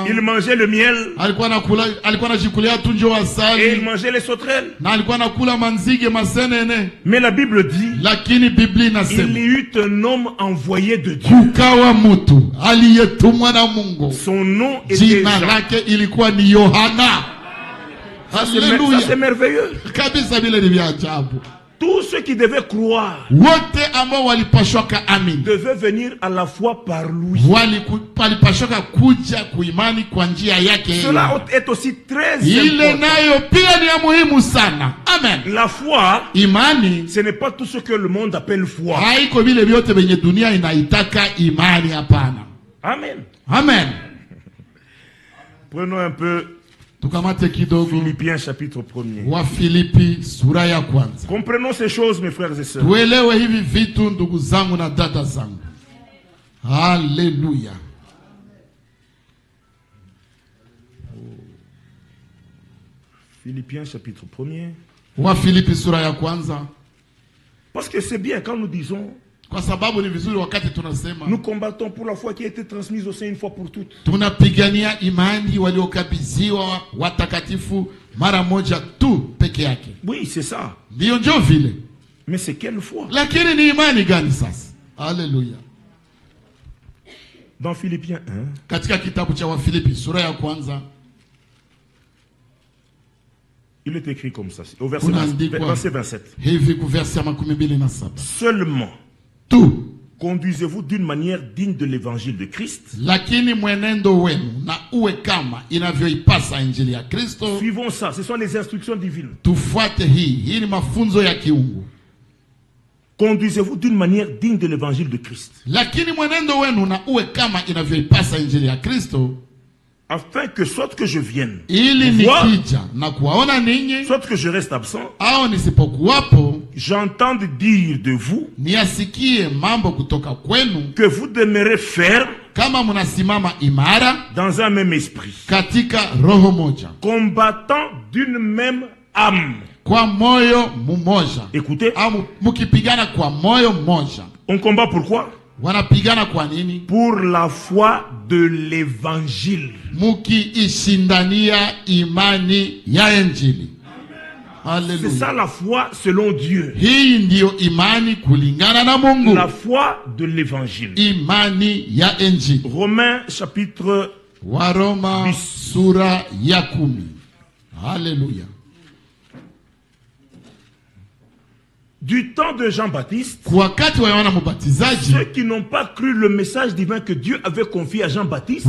Il mangeait le miel. Et il mangeait les sauterelles. Mais la Bible dit, il y eut un homme envoyé de Dieu. Son nom était Jean. Ça c'est merveilleux. Tous ceux qui devaient croire devaient venir à la foi par lui. Cela est aussi très important. Amen. La foi, imani, ce n'est pas tout ce que le monde appelle foi. Amen. Amen. Prenons un peu Philippiens chapitre 1er. Comprenons ces choses, mes frères et sœurs. Alléluia. Philippiens chapitre 1er. Parce que c'est bien quand nous disons nous combattons pour la foi qui a été transmise au sein une fois pour toutes. Oui, c'est ça. Mais c'est quelle foi? Alléluia. Dans Philippiens 1, il est écrit comme ça, au verset 27. Seulement, conduisez-vous d'une manière digne de l'évangile de Christ. Suivons ça, ce sont les instructions divines. Conduisez-vous d'une manière digne de l'évangile de Christ. Afin que soit que je vienne voir, soit que je reste absent, j'entende dire de vous que vous demeurez ferme dans un même esprit, combattant d'une même âme. Écoutez, on combat pourquoi? Pour la foi de l'évangile. C'est ça la foi selon Dieu. La foi de l'évangile. Romains chapitre 10. Alléluia. Du temps de Jean-Baptiste, ceux qui n'ont pas cru le message divin que Dieu avait confié à Jean-Baptiste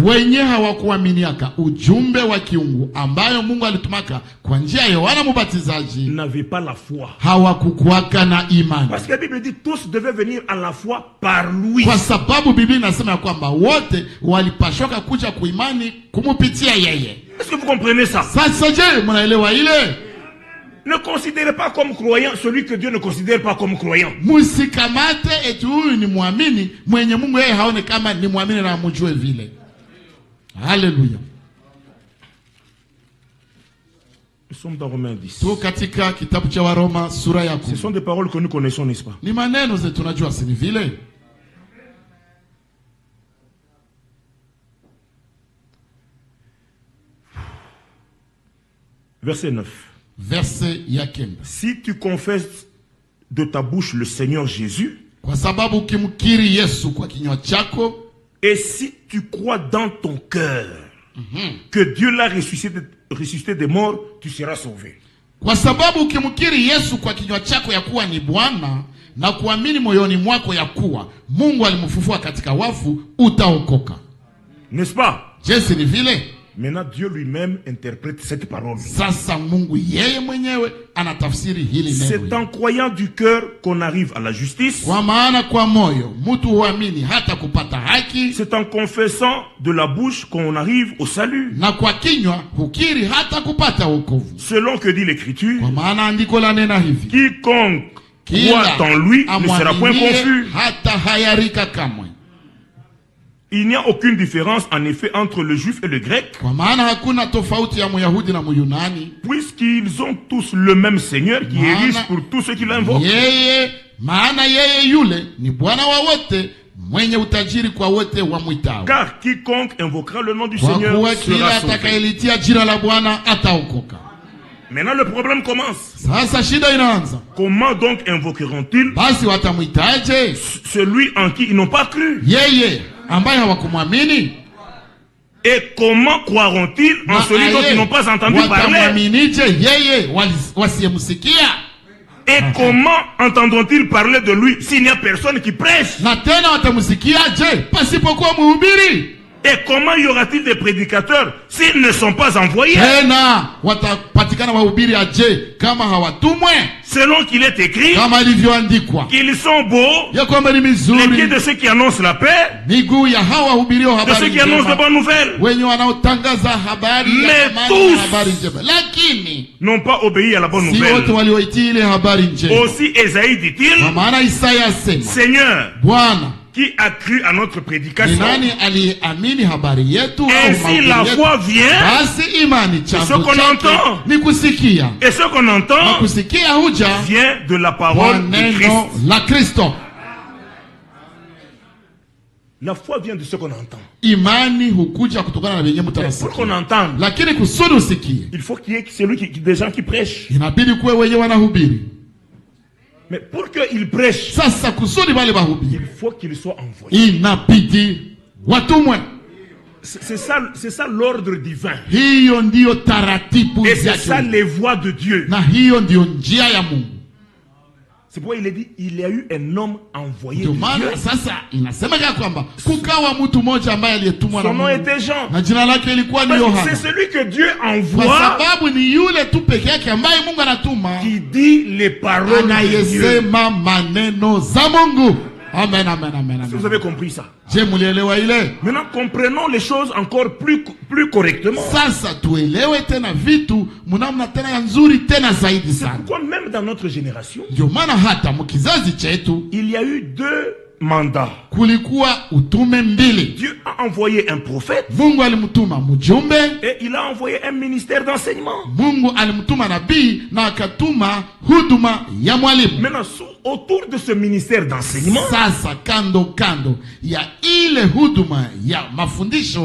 n'avaient pas la foi. Parce que la Bible dit tous devaient venir à la foi par lui. Est-ce que vous comprenez ça? Ne considérez pas comme croyant celui que Dieu ne considère pas comme croyant. Alléluia. Nous sommes dans Romains 10. Ce sont des paroles que nous connaissons, n'est-ce pas? Verset 9. Si tu confesses de ta bouche le Seigneur Jésus, et si tu crois dans ton cœur que Dieu l'a ressuscité des morts, tu seras sauvé. N'est-ce pas? Maintenant, Dieu lui-même interprète cette parole. C'est en croyant du cœur qu'on arrive à la justice. C'est en confessant de la bouche qu'on arrive au salut. Selon que dit l'Écriture, quiconque croit en lui ne sera point confus. Il n'y a aucune différence en effet entre le juif et le grec, puisqu'ils ont tous le même Seigneur qui est riche pour tous ceux qui l'invoquent. Car quiconque invoquera le nom du Seigneur sera sauvé. Maintenant le problème commence. Comment donc invoqueront-ils celui en qui ils n'ont pas cru? Et comment croiront-ils en celui dont ils n'ont pas entendu parler? Et comment entendront-ils parler de lui s'il n'y a personne qui prêche? Et comment y aura-t-il des prédicateurs s'ils ne sont pas envoyés? Selon qu'il est écrit qu'ils sont beaux, les pieds de ceux qui annoncent la paix, de ceux qui annoncent de bonnes nouvelles. Mais tous n'ont pas obéi à la bonne nouvelle. Aussi Esaïe dit-il, Seigneur, qui a cru à notre prédication? Ainsi la foi vient de ce qu'on entend. Et ce qu'on entend vient de la parole de Christ. La foi vient de ce qu'on entend. Mais pour qu'on entende, il faut qu'il y ait des gens qui prêchent. Mais pour qu'ils prêchent, il faut qu'ils soient envoyés. C'est ça l'ordre divin. Et c'est ça les voies de Dieu. C'est pourquoi il est dit, il y a eu un homme envoyé de Dieu. Son nom était Jean. C'est celui que Dieu envoie qui dit les paroles de Dieu. Amen, amen, amen. Si vous avez compris ça. Maintenant, comprenons les choses encore plus correctement. C'est pourquoi même dans notre génération, il y a eu 2 mandats. Dieu a envoyé un prophète et il a envoyé un ministère d'enseignement. Maintenant, autour de ce ministère d'enseignement,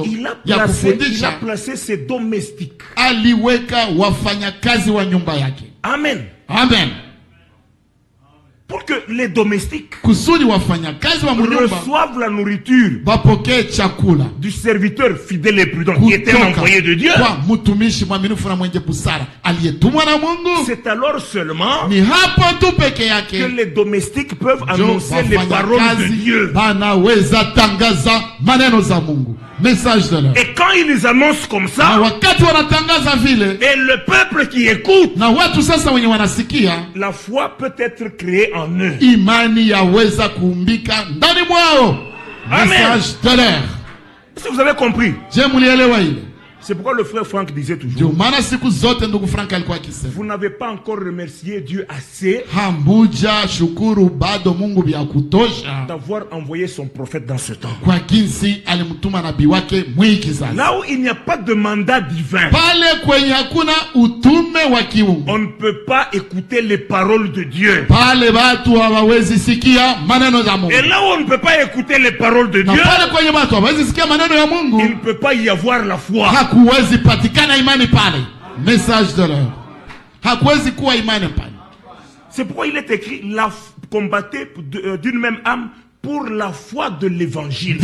il a placé ses domestiques. Amen. Amen. Pour que les domestiques reçoivent la nourriture du serviteur fidèle et prudent qui était envoyé de Dieu. C'est alors seulement que les domestiques peuvent annoncer les paroles de Dieu. Et quand ils les annoncent comme ça, et le peuple qui écoute, la foi peut être créée en eux. Amen. Si vous avez compris, c'est pourquoi le frère Franck disait toujours, vous n'avez pas encore remercié Dieu assez d'avoir envoyé son prophète dans ce temps. Là où il n'y a pas de mandat divin, on ne peut pas écouter les paroles de Dieu. Et là où on ne peut pas écouter les paroles de Dieu, il ne peut pas y avoir la foi. Message de l'heure. C'est pourquoi il est écrit, combattez d'une même âme pour la foi de l'évangile.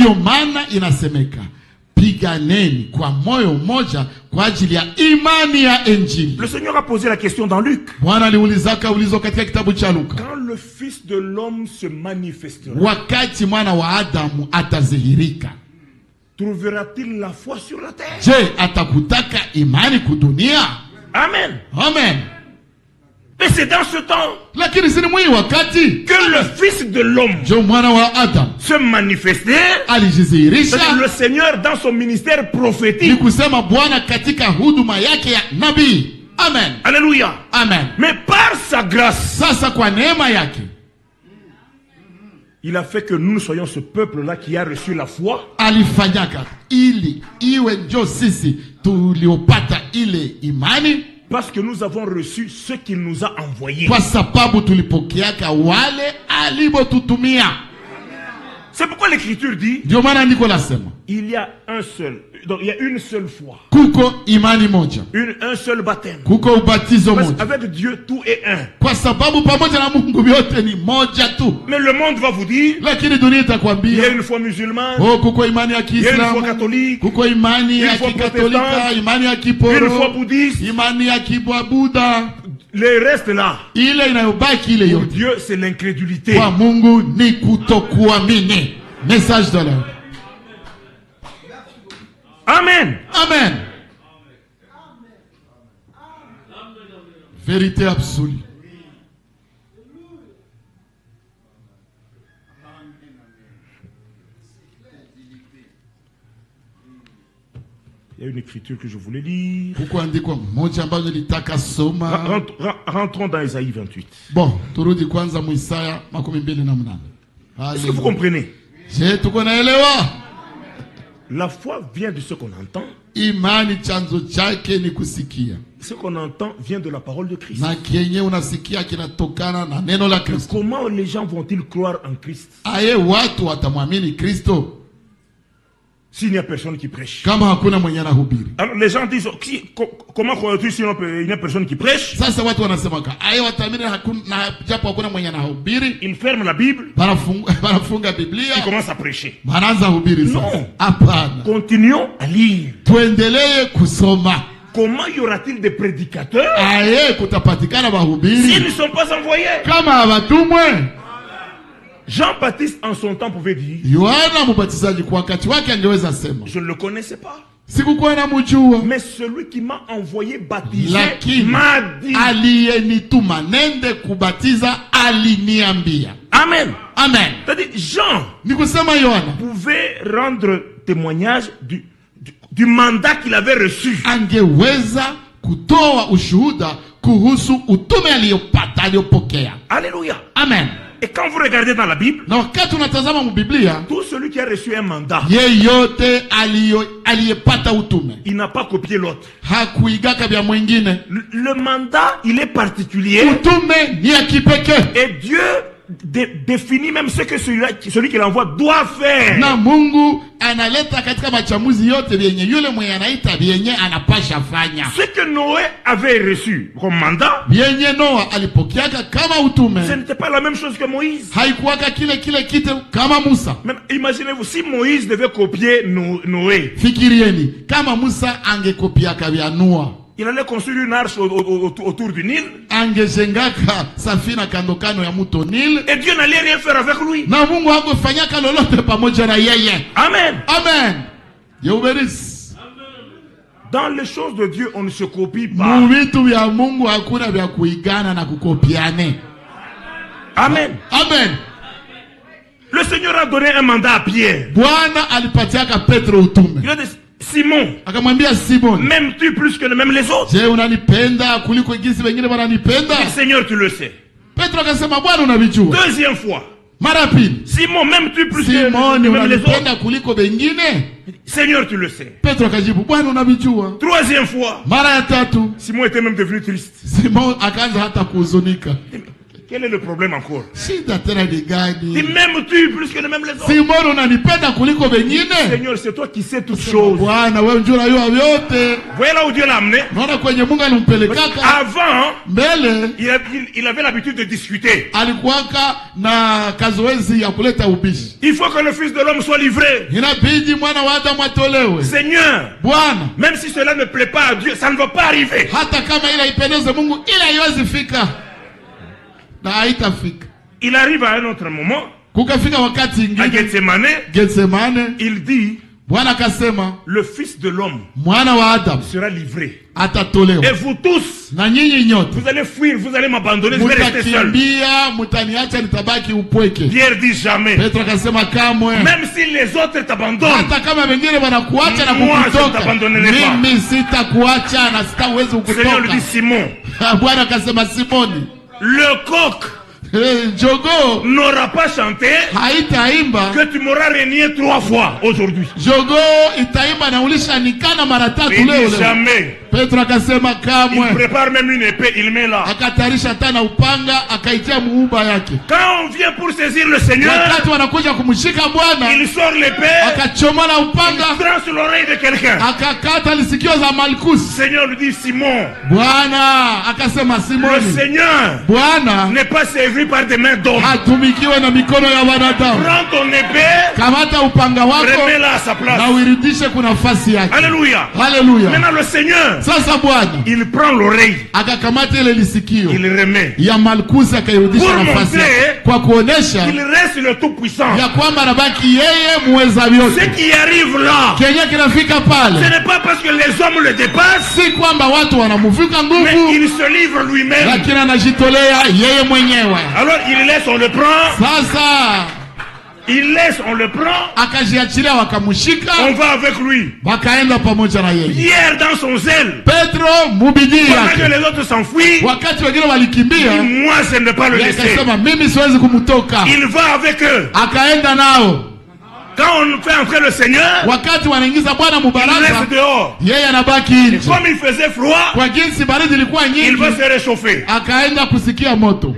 Le Seigneur a posé la question dans Luc. Quand le Fils de l'homme se manifestera, trouvera-t-il la foi sur la terre? Amen. Amen. Mais c'est dans ce temps que le Fils de l'homme se manifestait. Le Seigneur dans son ministère prophétique. Amen. Alléluia. Amen. Mais par sa grâce, il a fait que nous soyons ce peuple-là qui a reçu la foi. Parce que nous avons reçu ce qu'il nous a envoyé. C'est pourquoi l'Écriture dit, il y a un seul, donc il y a une seule foi, un seul baptême. Avec Dieu tout est un. Mais le monde va vous dire, il y a une foi musulmane, il y a une foi catholique, une foi protestante, une foi bouddhiste. Le reste là. Ile inayobaki ile yote. Pour Dieu c'est l'incrédulité. Kwa Mungu ni kutokuamini. Message de l'heure. Amen. Amen. Vérité absolue. Il y a une écriture que je voulais lire. Rentrons dans Isaïe 28. Bon, est-ce que vous comprenez? La foi vient de ce qu'on entend. Ce qu'on entend vient de la parole de Christ. Comment les gens vont-ils croire en Christ s'il n'y a personne qui prêche? Alors les gens disent, comment crois-tu s'il n'y a personne qui prêche? Ils ferment la Bible. Ils commencent à prêcher. Non. Continuons à lire. Comment y aura-t-il des prédicateurs s'ils ne sont pas envoyés? Jean-Baptiste en son temps pouvait dire, je ne le connaissais pas, mais celui qui m'a envoyé baptiser m'a dit. Amen. Amen. C'est-à-dire Jean pouvait rendre témoignage du mandat qu'il avait reçu. Alléluia. Amen. Et quand vous regardez dans la Bible, tout celui qui a reçu un mandat, il n'a pas copié l'autre. Le mandat, il est particulier. Et Dieu définit même ce que celui qui l'envoie doit faire. Ce que Noé avait reçu comme mandat, ce n'était pas la même chose que Moïse. Maintenant, imaginez-vous si Moïse devait copier Noé. Il allait construire une arche autour du Nil. Et Dieu n'allait rien faire avec lui. Amen. Amen. Dans les choses de Dieu, on ne se copie pas. Amen. Amen. Le Seigneur a donné un mandat à Pierre. Il a dit, Simon, m'aimes-tu plus que même les autres? Seigneur, tu le sais. Deuxième fois, Simon, m'aimes-tu plus que même les autres? Seigneur, tu le sais. Troisième fois, Simon était même devenu triste. Quel est le problème encore? Dis, m'aimes-tu plus que même les autres? Seigneur, c'est toi qui sais toutes choses. Voyez là où Dieu l'a amené. Avant, il avait l'habitude de discuter. Il faut que le Fils de l'homme soit livré. Seigneur, même si cela ne plaît pas à Dieu, ça ne va pas arriver. Il arrive à un autre moment, à Gethsemane, il dit, le Fils de l'homme sera livré. Et vous tous, vous allez fuir, vous allez m'abandonner, vous allez rester seul. Pierre dit jamais. Même si les autres t'abandonnent, moi je ne t'abandonnerai pas. Le Seigneur lui dit, Simon, le coq n'aura pas chanté que tu m'auras renié 3 fois aujourd'hui. Jamais. Il prépare même une épée, il met là. Quand on vient pour saisir le Seigneur, il sort l'épée, il tranche l'oreille de quelqu'un. Le Seigneur lui dit, Simon, le Seigneur n'est pas servi par des mains d'hommes. Prends ton épée, remets-la à sa place. Alléluia. Alléluia. Maintenant le Seigneur Sasa Bwana il prend l'oreille, akakamata ile lisikio, il remet ya Malkusi akairudisha nafasi kwa kuonesha il reste le tout puissant, ya kwamba anabaki yeye muweza vyote. Ce qui arrive là, Kenya kinafika pale, ce n'est pas parce que les hommes le dépassent, si kwamba watu wanamuvika nguvu, mais il se livre lui-même, lakini anajitolea yeye mwenyewe. Alors il laisse, on le prend. Sasa il laisse, on le prend. Akajiachilia, wakamushika, on va avec lui. Wakaenda pamoja na yeye. Pierre dans son zèle, Petro mubidii yake, que les autres s'enfuient, wakati wengine walikimbia, moi je ne peux pas le laisser. Akasema mimi siwezi kumtoka. Il va avec eux. Akaenda nao. Quand on fait entrer le Seigneur, wakati wanaingiza Bwana mubaraka, il reste dehors. Yeye anabaki nje. Comme il faisait froid, kwa jinsi baridi ilikuwa nyingi, il va se réchauffer. Akaenda kusikia moto.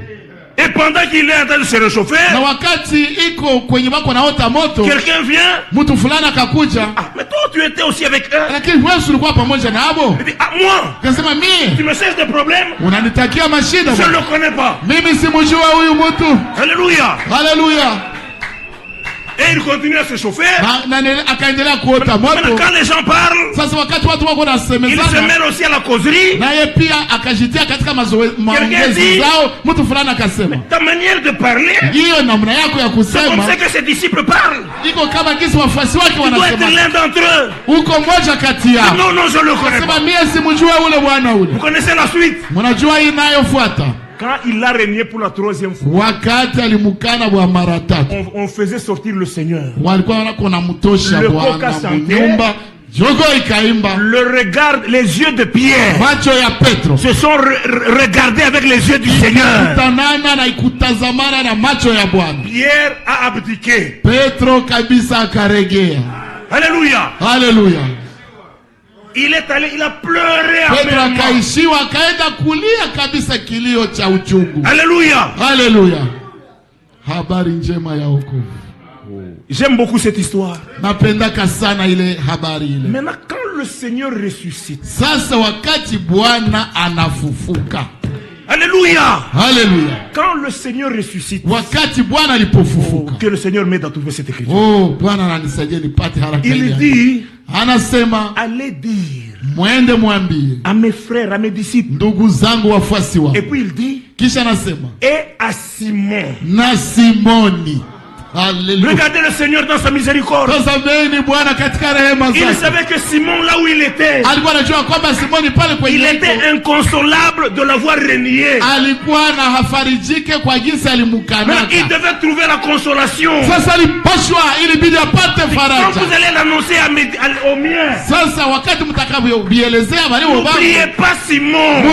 Et pendant qu'il est en train de se réchauffer, na wakati iko kwenye bako naota moto, quelqu'un vient, mtu fulani akakuja. Mais toi tu étais aussi avec eux. Lakini wewe ulikuwa pamoja nabo. Il dit, moi. Kasema mimi. Tu me cherches des problèmes? Unanitakia mashida. Je ne le connais pas. Mimi simjua huyu mtu. Alléluia. Alléluia. Et il continue à se chauffer. Akaendelea kuota moto. Quand les gens parlent, sasa wakati watu wako nasemezana, il se mêle aussi à la causerie. Naye pia akajitia katika maongezi zao. Mtu fulani akasema, ta manière de parler, hiyo namna yako ya kusema, c'est comme ça que ses disciples parlent. Iko kama jinsi wafuasi wake wanasema. Tu dois être l'un d'entre eux. Uko mmoja kati yao. Non, non, je le connais pas. Sema mimi simjua ule bwana ule. Vous connaissez la suite? Mnajua hii inayofuata. Quand il a régné pour la 3e fois, wakati alimukana bwa mara tatu, on faisait sortir le Seigneur. Walikuwa wanakona mtosha Bwana mnyumba, jogo ikaimba. Le regard, les yeux de Pierre, macho ya Petro se sont regardés avec les yeux du Seigneur. Kutanana na ikutazamana na macho ya Bwana. Pierre a abdiqué. Petro kabisa akaregea. Alléluia. Alléluia. Il est allé, il a pleuré. Petro akaishiwa, akaenda kulia kabisa kilio cha uchungu. Alléluia. Alléluia. Habari njema ya wokovu. J'aime beaucoup cette histoire. Napendaka sana ile habari ile. Maintenant quand le Seigneur ressuscite, sasa wakati Bwana anafufuka. Alléluia. Alléluia. Quand le Seigneur ressuscite, wakati Bwana alipofufuka, que le Seigneur m'aide à trouver cette écriture. Oh, Bwana ananisaidia nipate haraka. Il dit, anasema, allez dire, mwende mwambie à mes frères, à mes disciples, ndugu zangu wafuasi wangu. Et puis il dit, kisha anasema, et à Simon, na Simoni. Alléluia. Regardez le Seigneur dans sa miséricorde. Il savait que Simon, là où il était, il était inconsolable de l'avoir renié. Mais il devait trouver la consolation. Quand vous allez l'annoncer aux miens, n'oubliez pas Simon.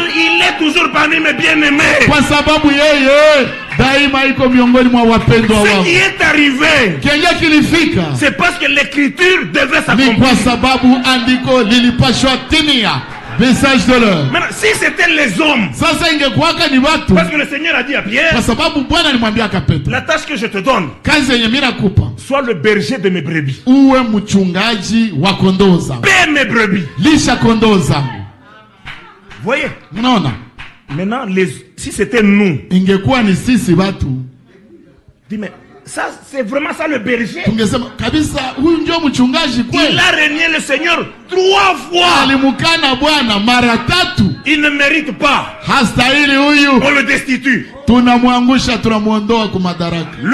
Il est toujours parmi mes bien-aimés. Ce qui est arrivé, c'est parce que l'écriture devait s'accomplir. Maintenant, si c'était les hommes, parce que le Seigneur a dit à Pierre, la tâche que je te donne, sois le berger de mes brebis. Paie mes brebis. Voyez? Maintenant, si c'était nous, dis mais ça, c'est vraiment ça le berger. Il a régné le Seigneur 3 fois. Il ne mérite pas. On le destitue. Le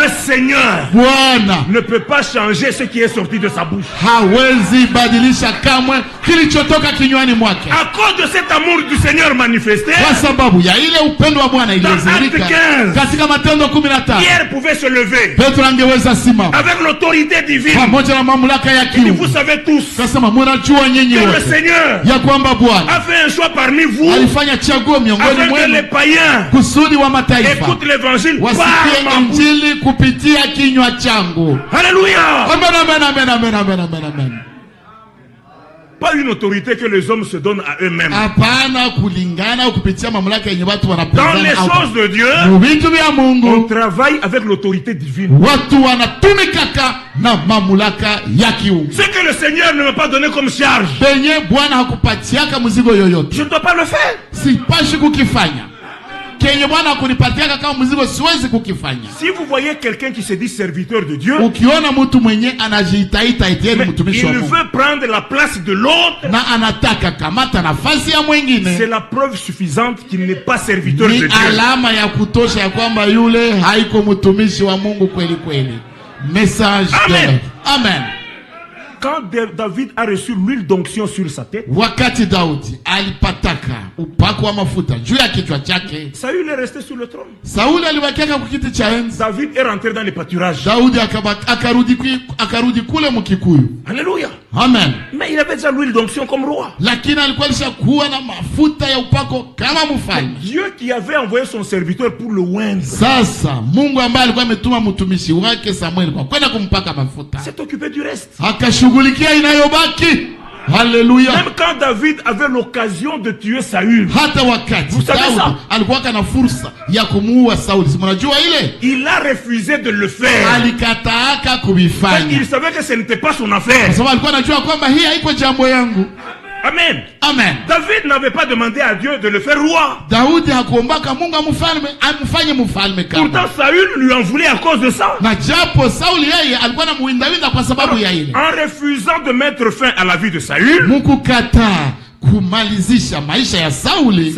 Seigneur ne peut pas changer ce qui est sorti de sa bouche. À cause de cet amour du Seigneur manifesté, dans Acte 15, Pierre pouvait se lever avec l'autorité divine. Il dit, vous savez tous que le Seigneur a fait un choix parmi vous afin que les païens écoute l'évangile par ma bouche. Alléluia. Pas une autorité que les hommes se donnent à eux-mêmes. Dans les choses de Dieu, on travaille avec l'autorité divine. Ce que le Seigneur ne m'a pas donné comme charge, je ne dois pas le faire. kenye Bwana akunipatiaka kama mzigo siwezi kukifanya. Si vous voyez quelqu'un qui se dit serviteur de Dieu, ukiona mtu mwenye anajiitaita eti mtumishi wa Mungu, il veut prendre la place de l'autre, na anataka kamata nafasi ya mwingine, c'est la preuve suffisante qu'il n'est pas serviteur de Dieu. Ni alama ya kutosha ya kwamba yule haiko mtumishi wa Mungu kweli kweli. Message. Amen. Amen. Quand David a reçu l'huile d'onction sur sa tête, wakati Daudi alipataka upako wa mafuta juu ya kichwa chake, Saül est resté sur le trône. Sauli alibakia kwa kiti cha enzi. David est rentré dans les pâturages. Daudi akarudi kule mkikuyu. Alléluia. Amen. Mais il avait déjà l'huile d'onction comme roi. Lakini alikuwa alishakuwa na mafuta ya upako kama mfalme. Dieu qui avait envoyé son serviteur pour le oindre. Sasa Mungu ambaye alikuwa ametuma mtumishi wake Samuel kwa kwenda kumpaka mafuta, s'est occupé du reste. Akashughulikia inayobaki. Hallelujah. Même quand David avait l'occasion de tuer Saül, hata wakati Daudi alikuwa kana fursa ya kumuua Sauli, si mnajua ile, il a refusé de le faire. Alikataa kubifanya. Il savait que ce n'était pas son affaire. Kwa sababu alikuwa anajua kwamba hii haiko jambo yangu. Amen. Amen. David n'avait pas demandé à Dieu de le faire roi. Daudi hakuombaka Mungu amfanye mfalme kama. Pourtant Saül lui en voulait à cause de ça. Na japo Sauli yeye alikuwa anamuinda kwa sababu ya ile. En refusant de mettre fin à la vie de Saül, mkukataa kumalizisha maisha ya Sauli,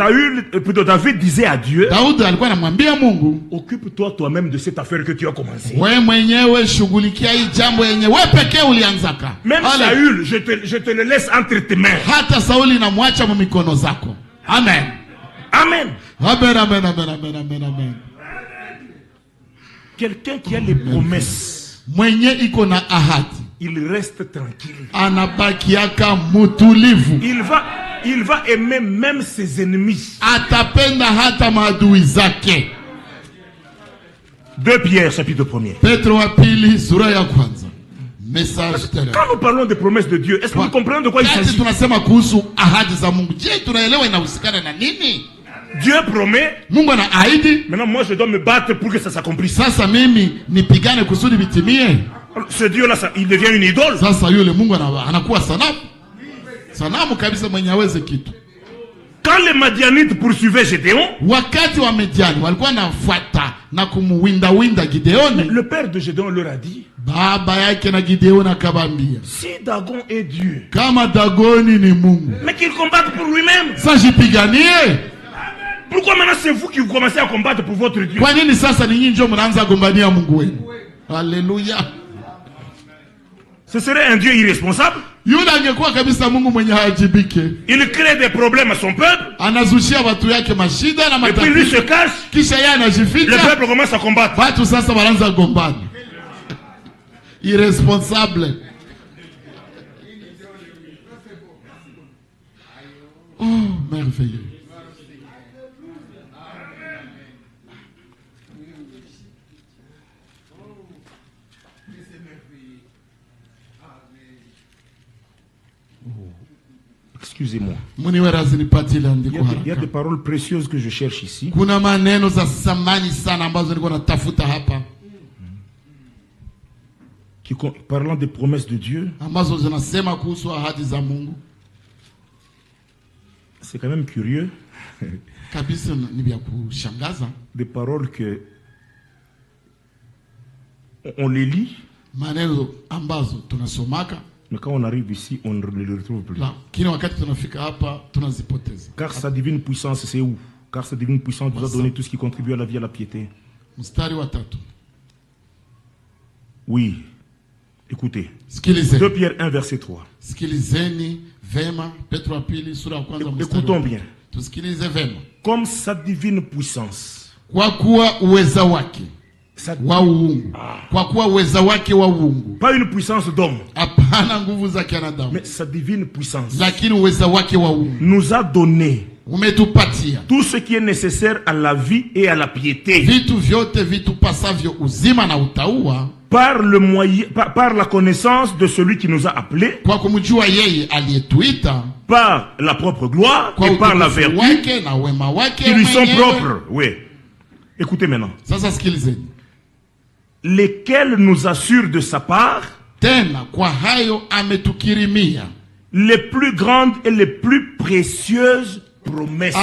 plutôt David disait à Dieu, Daudi alikuwa anamwambia Mungu, occupe-toi toi-même de cette affaire que tu as commencé. Wewe mwenyewe shughulikia hii jambo yenye wewe pekee ulianzaka. Même Saül, je te le laisse entre tes mains. Hata Sauli namwacha mu mikono zako. Amen. Amen. Amen, amen, amen, amen, amen, amen. Quelqu'un qui a les promesses, mwenye iko na ahadi, il reste tranquille. Anabakiaka mutulivu. Il va aimer même ses ennemis. Atapenda hata maadui zake. 2 Pierre chapitre 1er. Petro wa pili sura ya kwanza. Message tena. Quand nous parlons des promesses de Dieu, est-ce que vous comprenez de quoi il s'agit? Tunasema kuhusu ahadi za Mungu. Je, tunaelewa inahusikana na nini? Dieu promet. Mungu anaahidi. Maintenant moi je dois me battre pour que ça s'accomplisse. Sasa mimi nipigane kusudi bitimie. Ce Dieu là, il devient une idole. Sasa yule Mungu anakuwa sanamu. Sanamu kabisa mwenye hawezi kitu. Quand les Madianites poursuivaient Gédéon, wakati wa Midiani walikuwa nafuata na kumuwinda Gideoni, le père de Gédéon leur a dit, baba yake na Gideoni akabambia, si Dagon est Dieu, kama Dagoni ni Mungu, mais qu'il combatte pour lui-même. Sasa jipiganie. Pourquoi maintenant c'est vous qui vous commencez à combattre pour votre Dieu? Kwa nini sasa ni nyinyi ndio mnaanza gombania Mungu wenu? Alléluia. Ce serait un Dieu irresponsable. Yule angekuwa kabisa Mungu mwenye hajibike. Il crée des problèmes à son peuple. Anazushia watu yake mashida na matatizo. Et puis lui se cache. Kisha yeye anajificha. Le peuple commence à combattre. Watu sasa wanaanza gombana. Irresponsable. Oh, merveilleux. Excusez-moi. Il y a des paroles précieuses que je cherche ici. Parlant des promesses de Dieu. C'est quand même curieux. Des paroles que on les lit. Mais quand on arrive ici, on ne les retrouve plus. Car sa divine puissance, c'est où? Car sa divine puissance nous a donné tout ce qui contribue à la vie et à la piété. Oui. Écoutez. 2 Pierre 1, verset 3. Écoutons bien. Comme sa divine puissance. Pas une puissance d'homme, mais sa divine puissance nous a donné tout ce qui est nécessaire à la vie et à la piété par la connaissance de celui qui nous a appelés par la propre gloire et par la vertu qui lui sont propres. Oui. Écoutez maintenant. Lesquels nous assurent de sa part les plus grandes et les plus précieuses promesses.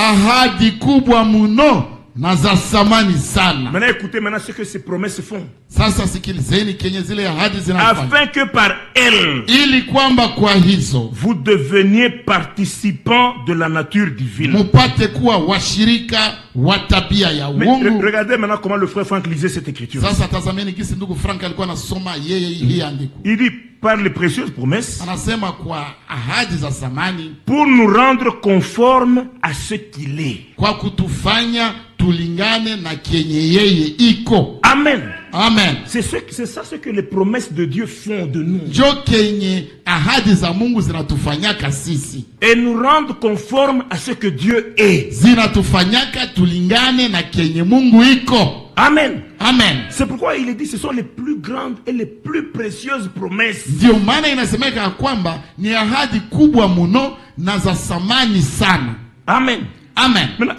na za samani sana. Maintenant écoutez ce que ces promesses font. Sasa sikilizeni kenye zile ahadi zinafanya. Afin que par elles, ili kwamba kwa hizo vous deveniez participants de la nature divine. Mupate kuwa washirika wa tabia ya uungu. Regardez maintenant comment le frère Franck lisait cette écriture. Sasa tazameni kisi ndugu Frank alikuwa anasoma yeye hii andiko. Il dit par les précieuses promesses, anasema kwa ahadi za samani, pour nous rendre conformes à ce qu'il est, kwa kutufanya tulingane na kenye yeye iko. Amen. Amen. C'est ça ce que les promesses de Dieu font de nous. Jo kenye ahadi za Mungu zinatufanyaka sisi. Et nous rendre conformes à ce que Dieu est. Zinatufanyaka tulingane na kenye Mungu iko. Amen. Amen. C'est pourquoi il est dit ce sont les plus grandes et les plus précieuses promesses. Ndio maana inasemeka kwamba ni ahadi kubwa muno na za samani sana. Amen. Amen. Maintenant,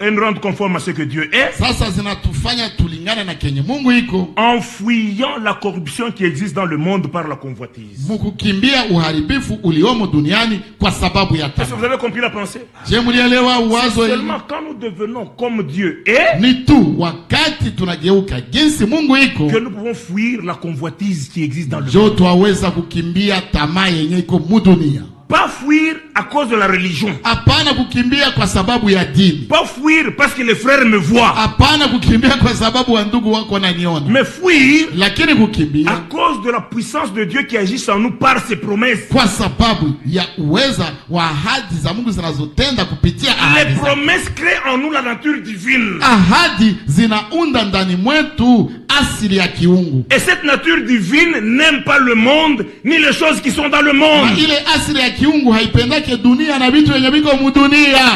elles nous rendent conformes à ce que Dieu est. Sasa zinatufanya tulingane na kenye Mungu iko. En fuyant la corruption qui existe dans le monde par la convoitise. Mukukimbia uharibifu uliomo duniani kwa sababu ya tamaa. Est-ce que vous avez compris la pensée? Je mulielewa wazo hili? Seulement quand nous devenons comme Dieu est, ni tu wakati tunageuka jinsi Mungu iko, que nous pouvons fuir la convoitise qui existe dans le monde. Twaweza kukimbia tamaa yenye iko mudunia. Pas fuir à cause de la religion. Hapana kukimbia kwa sababu ya dini. Pas fuir parce que les frères me voient. Hapana kukimbia kwa sababu wa ndugu wako wananiona. Mais fuir, lakini kukimbia à cause de la puissance de Dieu qui agit en nous par ses promesses. Kwa sababu ya uweza wa ahadi za Mungu zinazotenda kupitia ahadi. Les promesses créent en nous la nature divine. Ahadi zinaunda ndani mwetu asili ya kiungu. Et cette nature divine n'aime pas le monde ni les choses qui sont dans le monde. Ile asili ya kiungu haipendake dunia na vitu yenye viko mudunia.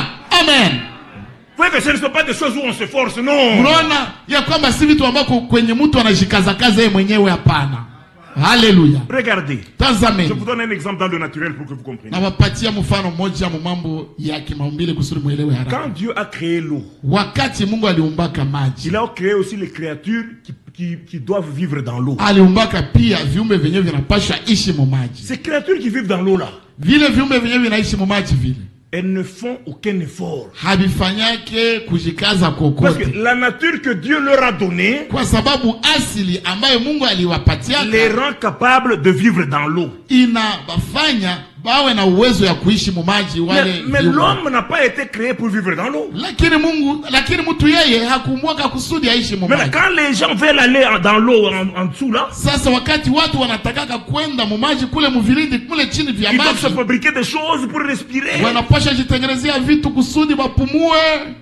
Amen. Vous voyez que ce ne sont pas des choses où on se force, non. Unaona ya kwamba si vitu ambako kwenye mtu anajikaza kaza yeye mwenyewe, hapana. Haleluya. Regardez. Tazameni. Je vous donne un exemple dans le naturel pour que vous compreniez. Nawapatia mfano mmoja mu mambo ya kimaumbile kusudi muelewe haraka. Quand Dieu a créé l'eau, wakati Mungu aliumbaka maji, il a créé aussi les créatures qui doivent vivre dans l'eau. Aliumbaka pia viumbe vyenye vinapasha ishi mu maji. Ces créatures qui vivent dans l'eau là, vile viumbe vyenye vinaishi mu maji vile, elles ne font aucun effort. Habifanyake kujikaza kokote. Parce que la nature que Dieu leur a donnée, kwa sababu asili ambayo Mungu aliwapatia, les rend capables de vivre dans l'eau. Inabafanya bawe na uwezo ya kuishi mu maji wale. Mais l'homme n'a pas été créé pour vivre dans l'eau. Lakini mtu yeye hakumwaka kusudi aishi mu maji. Mais quand les gens veulent aller dans l'eau en dessous là, sasa wakati watu wanatakaka kwenda mu maji kule muvilindi kule chini vya maji, ils doivent se fabriquer des choses pour respirer. Wanapasha jitengenezea vitu kusudi wapumue.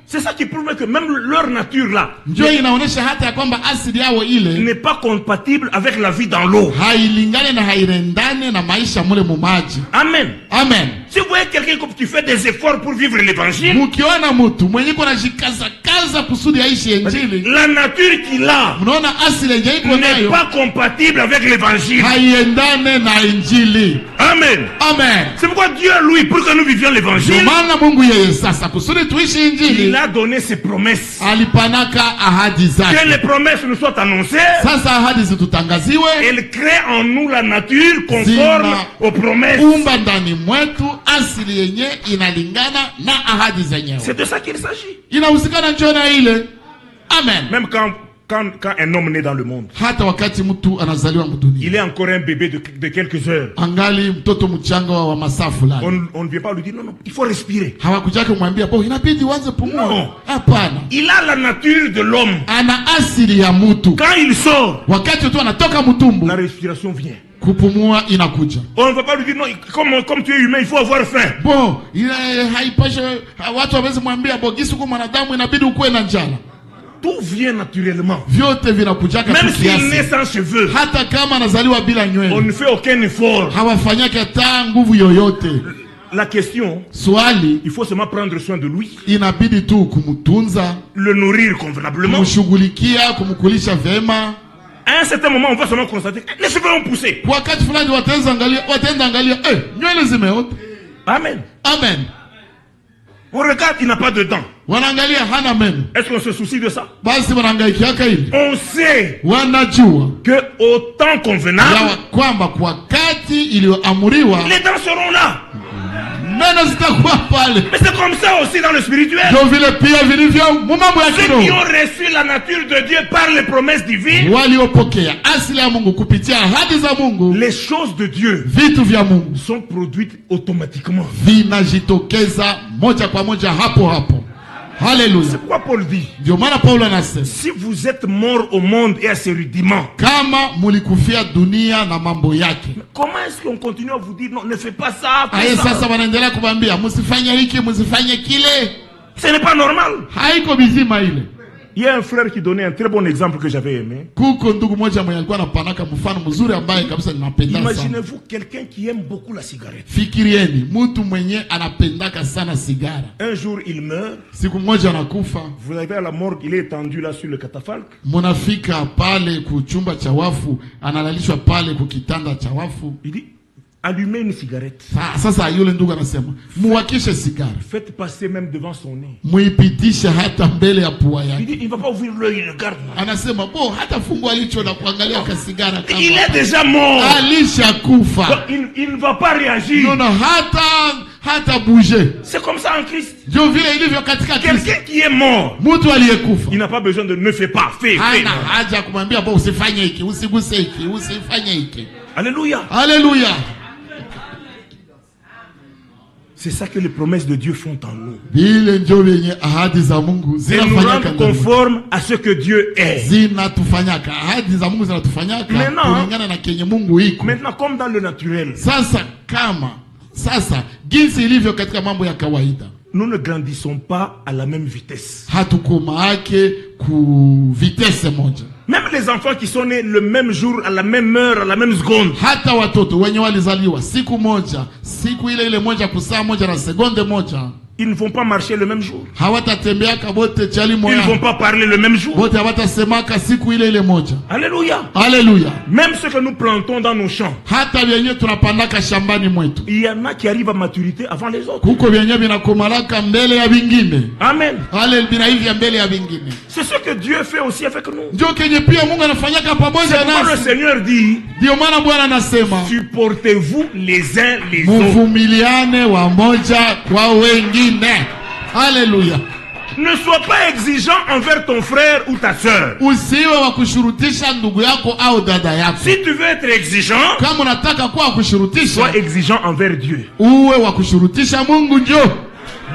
C'est ça qui prouve que même leur nature là, ndio inaonesha hata ya kwamba asili yao ile n'est pas compatible avec la vie dans l'eau. Hailingane na hairendane na maisha mule mu maji. Amen. Amen. Si vous voyez quelqu'un qui fait des efforts pour vivre l'évangile, mukiona mtu mwenye kuna jikaza kaza kusudi aishi injili, la nature qu'il a, unaona asili yenye iko nayo n'est pas compatible avec l'évangile. Haiendane na injili. Amen. Amen. C'est pourquoi Dieu lui, pour que nous vivions l'évangile, maana Mungu yeye sasa kusudi tuishi injili, il a donné ses promesses. Alipanaka ahadi zake. Que les promesses nous soient annoncées. Sasa ahadi zitutangaziwe. Elle crée en nous la nature conforme aux promesses. Umba ndani mwetu asili yenye inalingana na ahadi zenyewe. C'est de ça qu'il s'agit. Inahusikana njona ile. Amen. Même quand un homme naît dans le monde, hata wakati mtu anazaliwa mdunia, il est encore un bébé de quelques heures. Angali mtoto mchanga wa masaa fulani. On ne vient pas lui dire non, il faut respirer. Hawakujaka kumwambia bo inabidi uanze pumua. Non. Hapana. Il a la nature de l'homme. Ana asili ya mtu. Quand il sort, wakati tu anatoka mtumbu, la respiration vient. Kupumua inakuja. On ne va pas lui dire non, comme tu es humain, il faut avoir faim. Bon, haipashe watu waweze mwambia bo gisi kwa mwanadamu inabidi ukuwe na njala. Tout vient naturellement. Vyote vinakujaka même s'il naît sans cheveux. Hata kama anazaliwa bila nywele. On ne fait aucun effort. Hawafanyake hata nguvu yoyote. La question, swali, il faut seulement prendre soin de lui. Inabidi tu kumutunza, le nourrir convenablement, kumshughulikia, kumkulisha vema. À un certain moment, on va seulement constater les cheveux ont poussé. Wakati fulani wataanza angalia, nywele zimeota. Amen. Amen. On regarde, il n'a pas de dents. Wanaangalia hana meno. Est-ce qu'on se soucie de ça? Basi wanahangaikiaka hili. On sait wanajua que au temps convenable, kwamba kwa wakati iliyoamuriwa les dents seront là. Meno zitakuwa pale. Mais c'est comme ça aussi dans le spirituel. Ndio vile pia vilivyo mambo ya kiroho. Ceux qui ont reçu la nature de Dieu par les promesses divines, waliopokea asili ya Mungu kupitia ahadi za Mungu, les choses de Dieu, vitu vya Mungu, sont produites automatiquement. Vinajitokeza moja kwa moja hapo hapo. Hallelujah. C'est quoi Paul dit? Ndio maana Paulo anasema, si vous êtes mort au monde et à ses rudiments, kama mulikufia dunia na mambo yake. Comment est-ce qu'on continue à vous dire non, ne fais pas ça? Aye, sasa wanaendelea kubambia msifanye hiki, msifanye kile. Ce n'est pas normal. Haiko bizima ile. Il y a un frère qui donnait un très bon exemple que j'avais aimé. Imaginez-vous quelqu'un qui aime beaucoup la cigarette. Un jour il meurt. Vous arrivez à la morgue, il est étendu là sur le catafalque. Il dit, allumez une cigarette. Faites passer même devant son nez. Il dit, il ne va pas ouvrir l'œil, il regarde. Il est déjà mort. Il ne va pas réagir. C'est comme ça en Christ. Quelqu'un qui est mort, il n'a pas besoin de ne fais pas, fais. Alléluia. Alléluia. C'est ça que les promesses de Dieu font en nous. Elles nous rendent conformes à ce que Dieu est. Maintenant, comme dans le naturel, nous ne grandissons pas à la même vitesse. Même les enfants qui sont nés le même jour, à la même heure, à la même seconde, ils ne vont pas marcher le même jour. Ils ne vont pas parler le même jour. Alléluia. Alléluia. Même ce que nous plantons dans nos champs, il y en a qui arrivent à maturité avant les autres. Amen. C'est ce que Dieu fait aussi avec nous. C'est pourquoi le Seigneur dit, supportez-vous les uns les autres. Alléluia. Ne sois pas exigeant envers ton frère ou ta soeur. Si tu veux être exigeant, sois exigeant envers Dieu.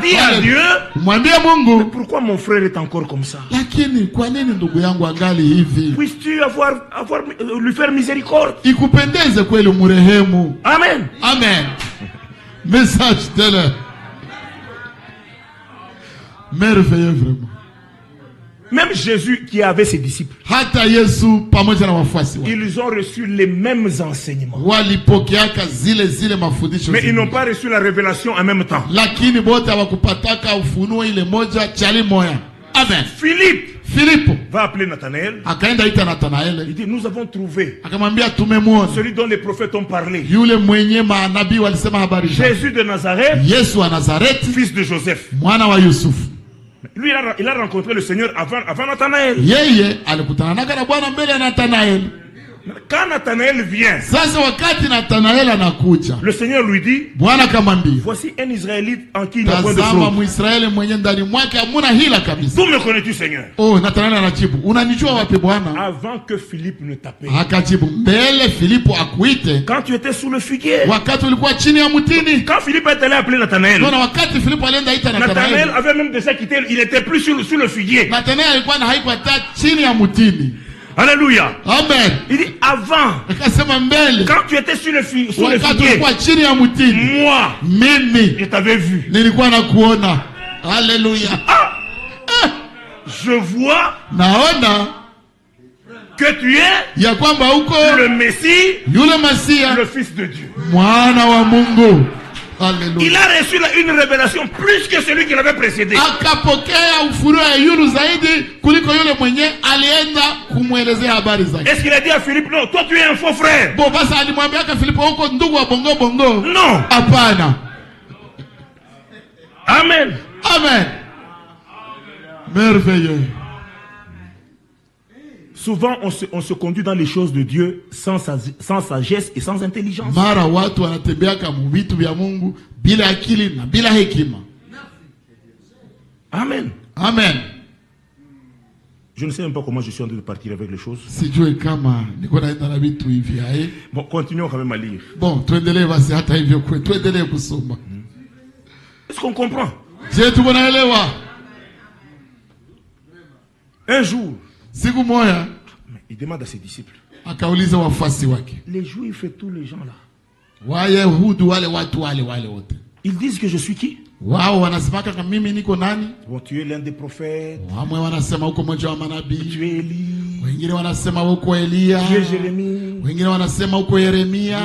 Dis à Dieu, pourquoi mon frère est encore comme ça? Puisses-tu lui faire miséricorde? Amen. Amen. Message de l'heure. Merveilleux vraiment. Même Jésus qui avait ses disciples, ils ont reçu les mêmes enseignements, mais ils n'ont pas reçu la révélation en même temps. Amen. Philippe va appeler Nathanaël. Il dit, nous avons trouvé celui dont les prophètes ont parlé, Jésus de Nazareth, fils de Joseph. Lui, il a rencontré le Seigneur avant Nathanaël. Quand Nathanaël vient, le Seigneur lui dit, voici un Israélite en qui il n'y a point de fraude. D'où me connais-tu, Seigneur? Avant que Philippe ne t'appelle, quand tu étais sous le figuier, quand Philippe est allé appeler Nathanaël, Nathanaël avait même déjà quitté, il n'était plus sous le figuier. Alléluia. Amen. Il dit avant, quand tu étais sur le figuier, moi, je t'avais vu. Alléluia. Je vois que tu es le Messie, le Fils de Dieu. Il a reçu une révélation plus que celui qui l'avait précédé. Est-ce qu'il a dit à Philippe, non, toi tu es un faux frère? Non. Amen. Amen. Merveilleux. Souvent, on se conduit dans les choses de Dieu sans sagesse et sans intelligence. Mara watu wanatembeaka mu vitu vya Mungu bila akili na bila hekima. Amen. Amen. Je ne sais même pas comment je suis en train de partir avec les choses. Sijui kama niko naenda na vitu hivi hai. Bon, continuons quand même à lire. Bon, tuendelee basi hata hivyo kwetu. Tuendelee kusoma. Est-ce qu'on comprend? Je tunaelewa. Un jour, siku moja, il demande à ses disciples. Akauliza wafuasi wake. Les Juifs et tous les gens là. Wayahudi wale watu wale wote. Ils disent que je suis qui? Wao wanasemaka kama mimi niko nani? Bon, tu es l'un des prophètes. Wamwe wanasema uko mmoja wa manabii. Tu es Élie. Wengine wanasema uko Elia. Tu es Jérémie. Wengine wanasema uko Yeremia.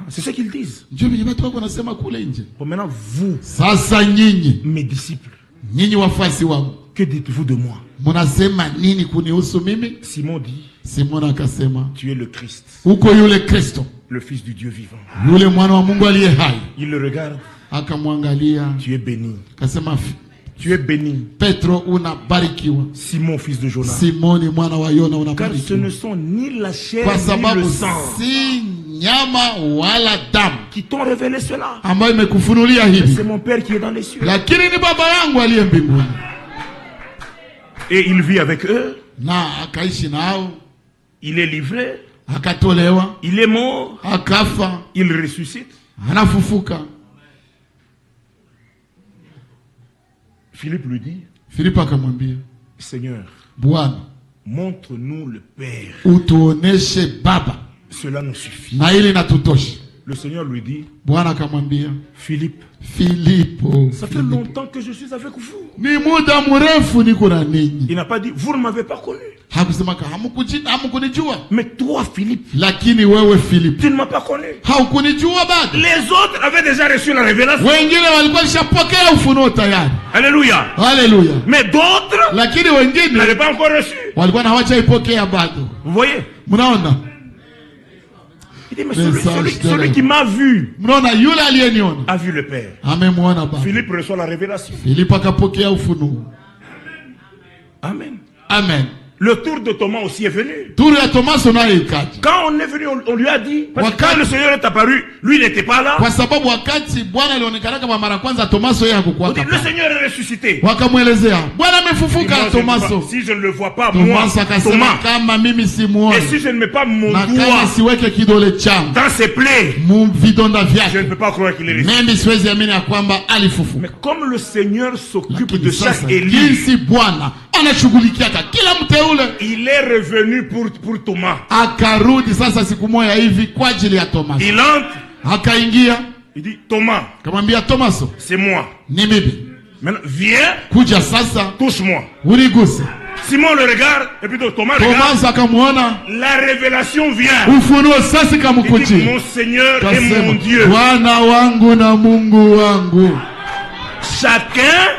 C'est ce qu'ils disent. Ndio vile watu wako wanasema kule nje. Bon, maintenant vous, sasa nyinyi, mes disciples, nyinyi wafuasi wangu, que dites-vous de moi? Munasema nini kunihusu mimi? Simon dit, Simon akasema, tu es le Christ. Uko yule Kristo, le fils du Dieu vivant. Yule mwana wa Mungu aliye hai. Il le regarde. Akamwangalia. Tu es béni. Akasema, tu es béni. Petro, unabarikiwa. Simon, fils de Jonas. Simoni mwana wa Yona, unabarikiwa. Car ce ne sont ni la chair ni le sang si nyama wala damu qui t'ont révélé cela. Ambayo imekufunulia hivi. C'est mon Père qui est dans les cieux. Lakini ni Baba yangu aliye mbinguni. Et il vit avec eux. Na akaishi nao. Il est livré. Akatolewa. Il est mort. Akafa. Il ressuscite. Anafufuka. Philippe lui dit, Philippe akamwambia, Seigneur, Bwana, montre-nous le Père. Utuoneshe Baba. Cela nous suffit. Na ili natutosha. Le Seigneur lui dit, Bwana akamwambia, Philippe, ça fait longtemps que je suis avec vous. Ni muda mrefu niko na ninyi. Il n'a pas dit, vous ne m'avez pas connu. Hakusema hamukunijua. Mais toi, Philippe, lakini wewe Philippe, tu ne m'as pas connu. Haukunijua bado. Les autres avaient déjà reçu la révélation. Wengine walikuwa washapokea ufunuo tayari. Alléluia. Alléluia. Mais d'autres, lakini wengine n'avaient pas encore reçu. Walikuwa hawajaipokea bado. Vous voyez? Mnaona? Il dit, mais celui qui m'a vu a vu le Père. Philippe reçoit la révélation. Amen. Amen. Le tour de Thomas aussi est venu. Quand on est venu, on lui a dit, parce que quand le Seigneur est apparu, lui n'était pas là. Le Seigneur est ressuscité. Si je ne le vois pas, moi, Thomas, et si je ne mets pas mon doigt dans ses plaies, je ne peux pas croire qu'il est ressuscité. Mais comme le Seigneur s'occupe de chaque élu, il est revenu pour Thomas. Il entre. Il dit, Thomas, c'est moi. Maintenant, viens, touche-moi. Simon le regarde, et puis Thomas regarde. La révélation vient. Il dit, mon Seigneur et mon Dieu. Chacun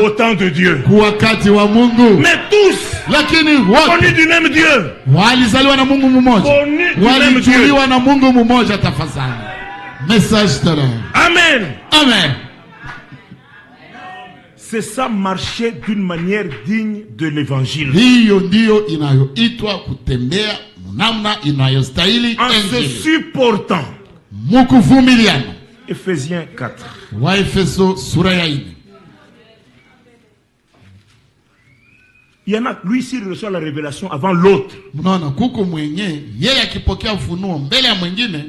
au temps de Dieu. Mais tous connus du même Dieu. Connus du même Dieu. Amen. Amen. C'est ça, marcher d'une manière digne de l'évangile. En se supportant. Ephésiens 4. Il y en a, lui ici, il reçoit la révélation avant l'autre.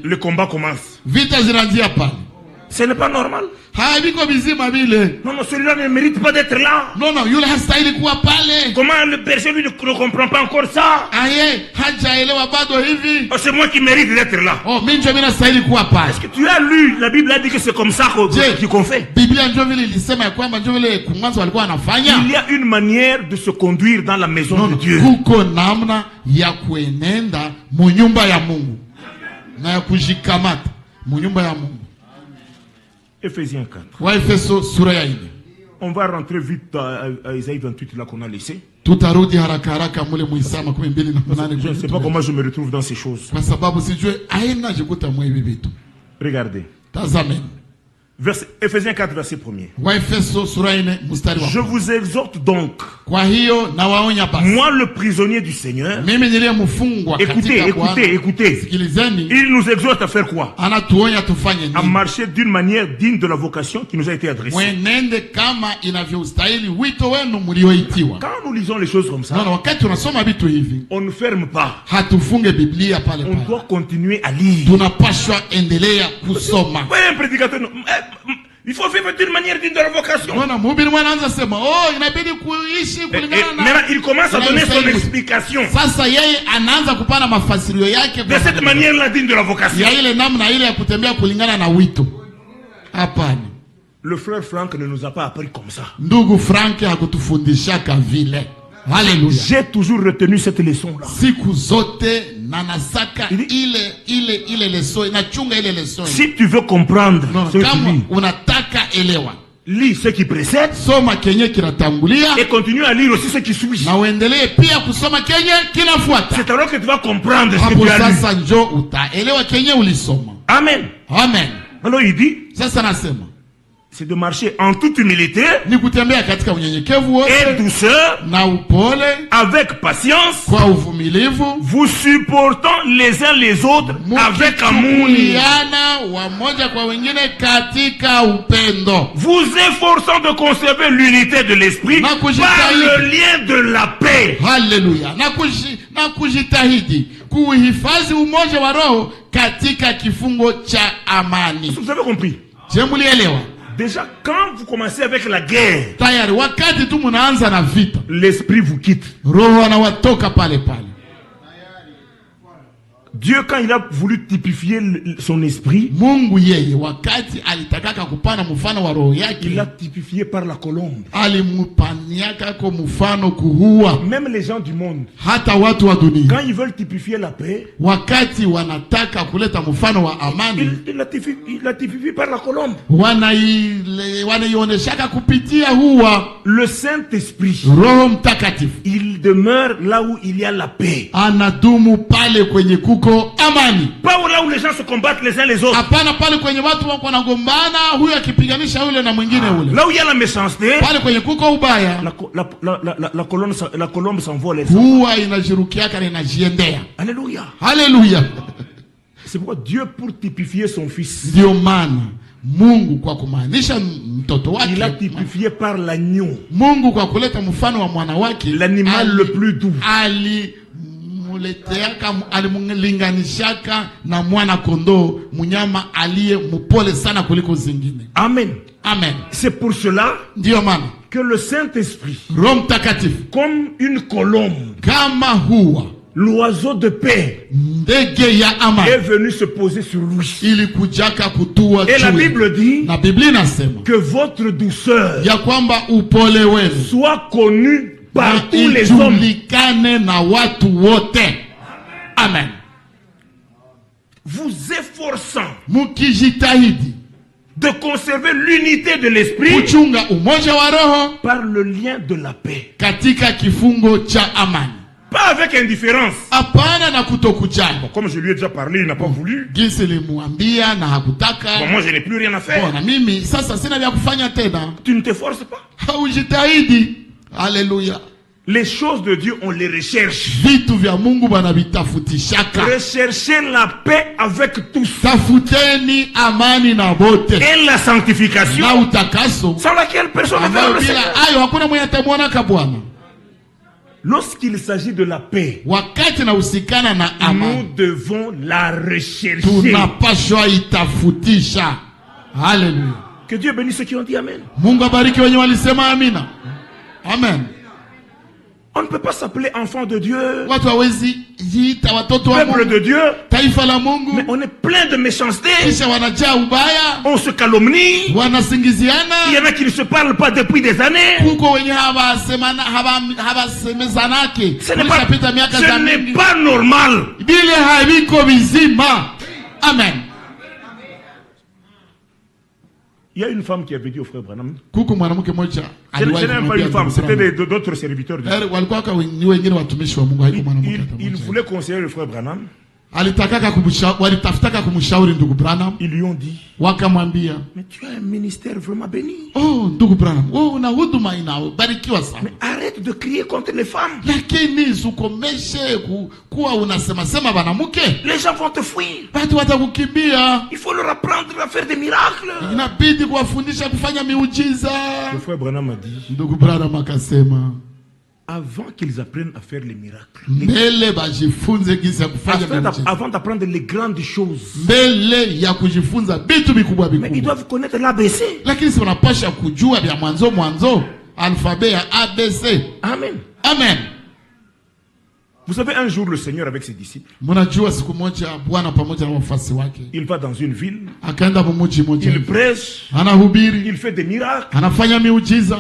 Le combat commence. Ce n'est pas normal. Non, celui-là ne mérite pas d'être là. Comment le berger lui ne comprend pas encore ça? C'est moi qui mérite d'être là. Est-ce que tu as lu? La Bible a dit que c'est comme ça qu'on fait. Il y a une manière de se conduire dans la maison de Dieu. Ephésiens 4. On va rentrer vite à Isaïe 28 là qu'on a laissé. Je ne sais pas comment je me retrouve dans ces choses. Regardez. Ephésiens 4, verset 1er. Je vous exhorte donc, moi le prisonnier du Seigneur, écoutez, il nous exhorte à faire quoi? À marcher d'une manière digne de la vocation qui nous a été adressée. Quand nous lisons les choses comme ça, on ne ferme pas. On doit continuer à lire. Un prédicateur, il faut vivre d'une manière digne de la vocation. Maintenant, il commence à donner son explication de cette manière-là digne de la vocation. Le frère Franck ne nous a pas appris comme ça. J'ai toujours retenu cette leçon-là. Si tu veux comprendre ce qui lis ce qui précède et continue à lire aussi ce qui suit. C'est alors que tu vas comprendre ce que tu as lu. Amen. Amen. Alors il dit, c'est de marcher en toute humilité et douceur, avec patience, vous supportant les uns les autres avec amour, vous efforçant de conserver l'unité de l'esprit par le lien de la paix. Alléluia. Vous avez compris? Déjà, quand vous commencez avec la guerre, l'esprit vous quitte. Dieu, quand il a voulu typifier son esprit, il l'a typifié par la colombe. Même les gens du monde, quand ils veulent typifier la paix, il l'a typifié par la colombe. Le Saint-Esprit, il demeure là où il y a la paix. Pas là où les gens se combattent les uns les autres. Là où il y a la méchanceté, la colombe s'envole. Alléluia. Alléluia. C'est pourquoi Dieu, pour typifier son fils, il a typifié par l'agneau, l'animal le plus doux. Amen. Amen. C'est pour cela que le Saint-Esprit, comme une colombe, l'oiseau de paix, est venu se poser sur lui. Et la Bible dit que votre douceur soit connue par tous les hommes. Amen. Vous efforçant de conserver l'unité de l'esprit par le lien de la paix. Pas avec indifférence. Bon, comme je lui ai déjà parlé, il n'a pas voulu. Bon, moi je n'ai plus rien à faire. Tu ne t'efforces pas. Alléluia. Les choses de Dieu, on les recherche. Recherchez la paix avec tous. Et la sanctification, sans laquelle personne ne verra le Seigneur. Lorsqu'il s'agit de la paix, nous devons la rechercher. Alléluia. Que Dieu bénisse ceux qui ont dit Amen. Amen. On ne peut pas s'appeler enfant de Dieu, peuple de Dieu, mais on est plein de méchanceté. On se calomnie. Il y en a qui ne se parlent pas depuis des années. Ce n'est pas normal. Amen. Il y a une femme qui avait dit au frère Branham. Ce n'est même pas une femme, c'était d'autres serviteurs de Dieu. Il voulait conseiller le frère Branham. Ils lui ont dit, mais tu as un ministère vraiment béni. Oh, ndugu Branham, mais arrête de crier contre les femmes. Les gens vont te fuir. Il faut leur apprendre à faire des miracles. Le frère Branham a dit, avant qu'ils apprennent à faire les miracles, avant d'apprendre les grandes choses, mais ils doivent connaître l'ABC. Amen. Amen. Vous savez, un jour, le Seigneur avec ses disciples, il va dans une ville, il prêche, il fait des miracles,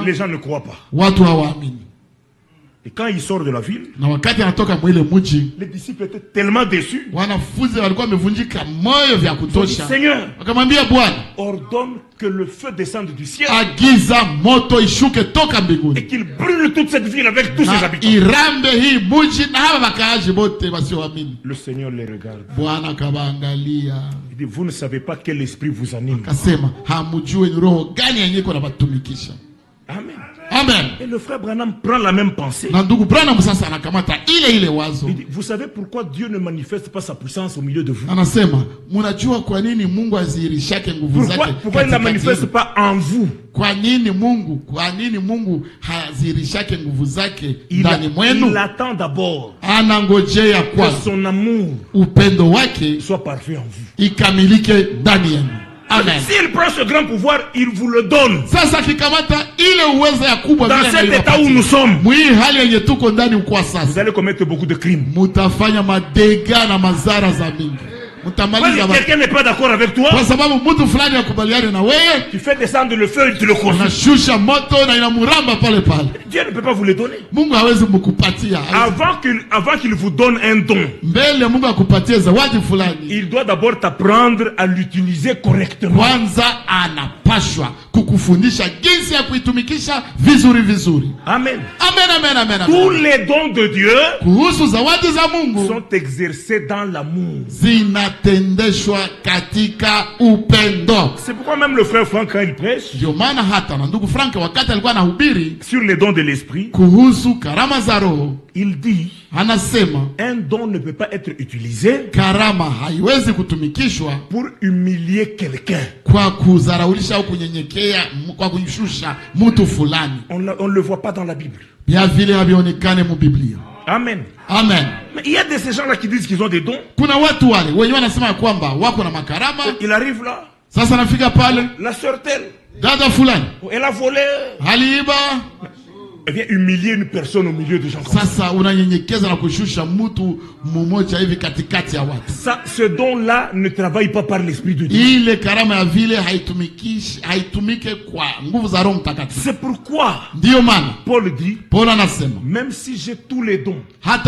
les gens ne croient pas. Et quand il sort de la ville, les disciples étaient tellement déçus. Seigneur, ordonne que le feu descende du ciel et qu'il brûle toute cette ville avec tous ses habitants. Le Seigneur les regarde. Il dit, vous ne savez pas quel esprit vous anime. Amen. Amen. Et le frère Branham prend la même pensée. Il dit, vous savez pourquoi Dieu ne manifeste pas sa puissance au milieu de vous? Pourquoi il ne la manifeste pas en vous? Il attend d'abord que son amour soit parfait en vous. Amen. S'il prend ce grand pouvoir, il vous le donne. Dans cet état où nous sommes, vous allez commettre beaucoup de crimes. Quelqu'un n'est pas d'accord avec toi, tu fais descendre le feu et tu le consommes. Dieu ne peut pas vous le donner. Avant qu'il vous donne un don, il doit d'abord t'apprendre à l'utiliser correctement. Amen. Tous les dons de Dieu sont exercés dans l'amour. C'est pourquoi même le frère Franck, quand il prêche sur les dons de l'esprit, il dit, un don ne peut pas être utilisé pour humilier quelqu'un. On ne le voit pas dans la Bible. Amen. Amen. Mais il y a de ces gens-là qui disent qu'ils ont des dons. Il arrive là. La sœur telle, elle a volé. Elle vient humilier une personne au milieu des gens comme ça. Ce don-là ne travaille pas par l'Esprit de Dieu. C'est pourquoi Paul dit, même si j'ai tous les dons, la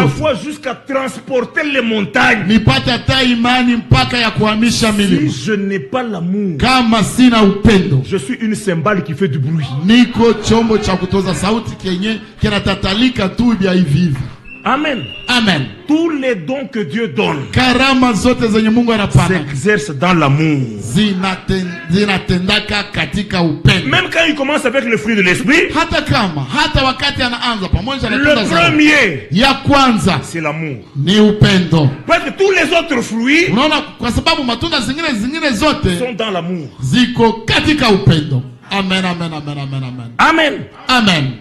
foi jusqu'à transporter les montagnes, si je n'ai pas l'amour, je suis une cymbale qui fait du bruit. Amen. Amen. Tous les dons que Dieu donne s'exercent dans l'amour. Même quand il commence avec le fruit de l'esprit, le premier, c'est l'amour. Parce que tous les autres fruits sont dans l'amour. Amen, amen, amen, amen, amen. Amen. Amen.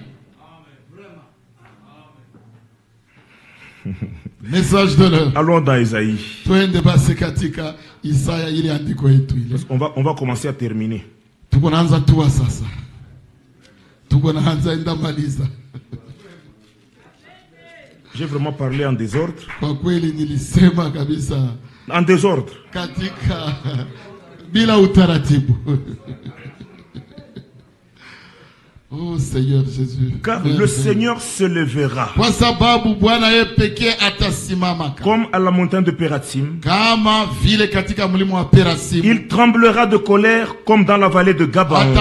Message de l'heure. Allons dans Isaïe. On va commencer à terminer. J'ai vraiment parlé en désordre. En désordre. Oh Seigneur Jésus. Car le Seigneur se levera comme à la montagne de Pératsim. Il tremblera de colère comme dans la vallée de Gabaon.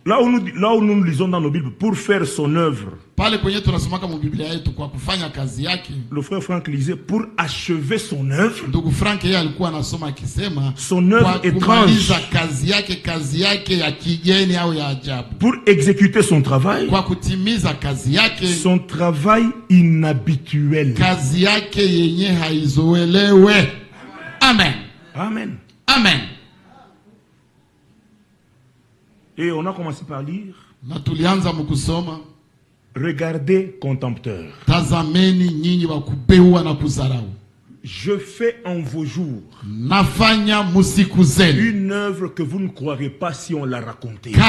Là où nous lisons dans nos Bibles, pour faire son œuvre. Le frère Franck lisait pour achever son œuvre. Son œuvre étrange. Pour exécuter son travail. Son travail inhabituel. Amen. Amen. Amen. Et on a commencé par lire. Regardez, contempteurs. Je fais en vos jours une œuvre que vous ne croirez pas si on la racontait. Et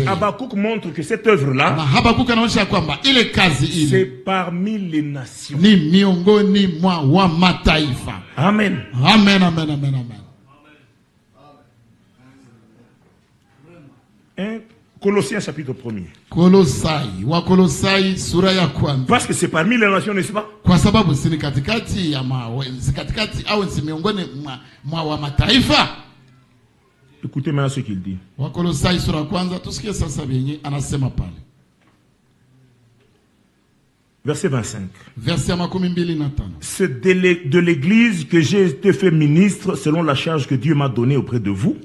Habakkuk montre que cette œuvre-là, c'est parmi les nations. Amen. Amen, amen, amen, amen. Colossiens chapitre 1er. Parce que c'est parmi les nations, n'est-ce pas? Écoutez maintenant ce qu'il dit. Verset 25. C'est de l'église que j'ai été fait ministre selon la charge que Dieu m'a donnée auprès de vous.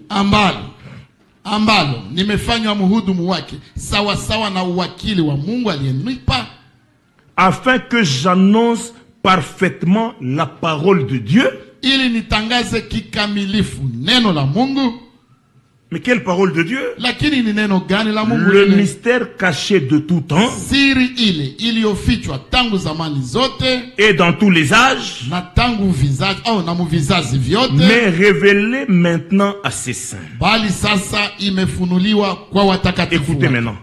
Ambalo nimefanywa mhudumu wake sawa sawa na uwakili wa Mungu aliyenipa, afin que j'annonce parfaitement la parole de Dieu, ili nitangaze kikamilifu neno la Mungu. Mais quelle parole de Dieu? Lakini ni neno gani la Mungu? Le mystère caché de tout temps, siri ile iliyofichwa tangu zamani zote et dans tous les âges, na tangu vizazi au na muvizazi vyote, mais révélé maintenant à ses saints. Bali sasa imefunuliwa kwa watakatifu. Écoutez maintenant.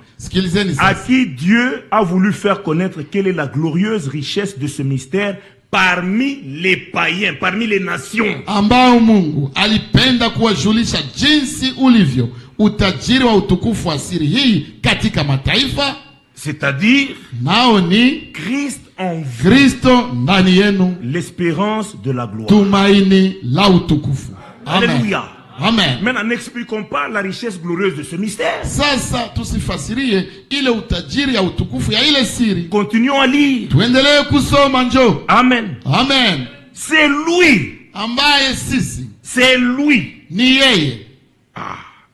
À qui Dieu a voulu faire connaître quelle est la glorieuse richesse de ce mystère parmi les païens, parmi les nations. Ambao Mungu alipenda kuwajulisha jinsi ulivyo utajiri wa utukufu wa siri hii katika mataifa, c'est-à-dire nao ni Christ en vous, Kristo ndani yenu, l'espérance de la gloire, tumaini la utukufu. Alléluia. Amen. Maintenant, n'expliquons pas la richesse glorieuse de ce mystère. Sasa tusifasirie ile utajiri ya utukufu ya ile siri. Continuons à lire. Tuendelee kusoma njoo. Amen. Amen. C'est lui. Ambaye sisi. C'est lui. Ni yeye.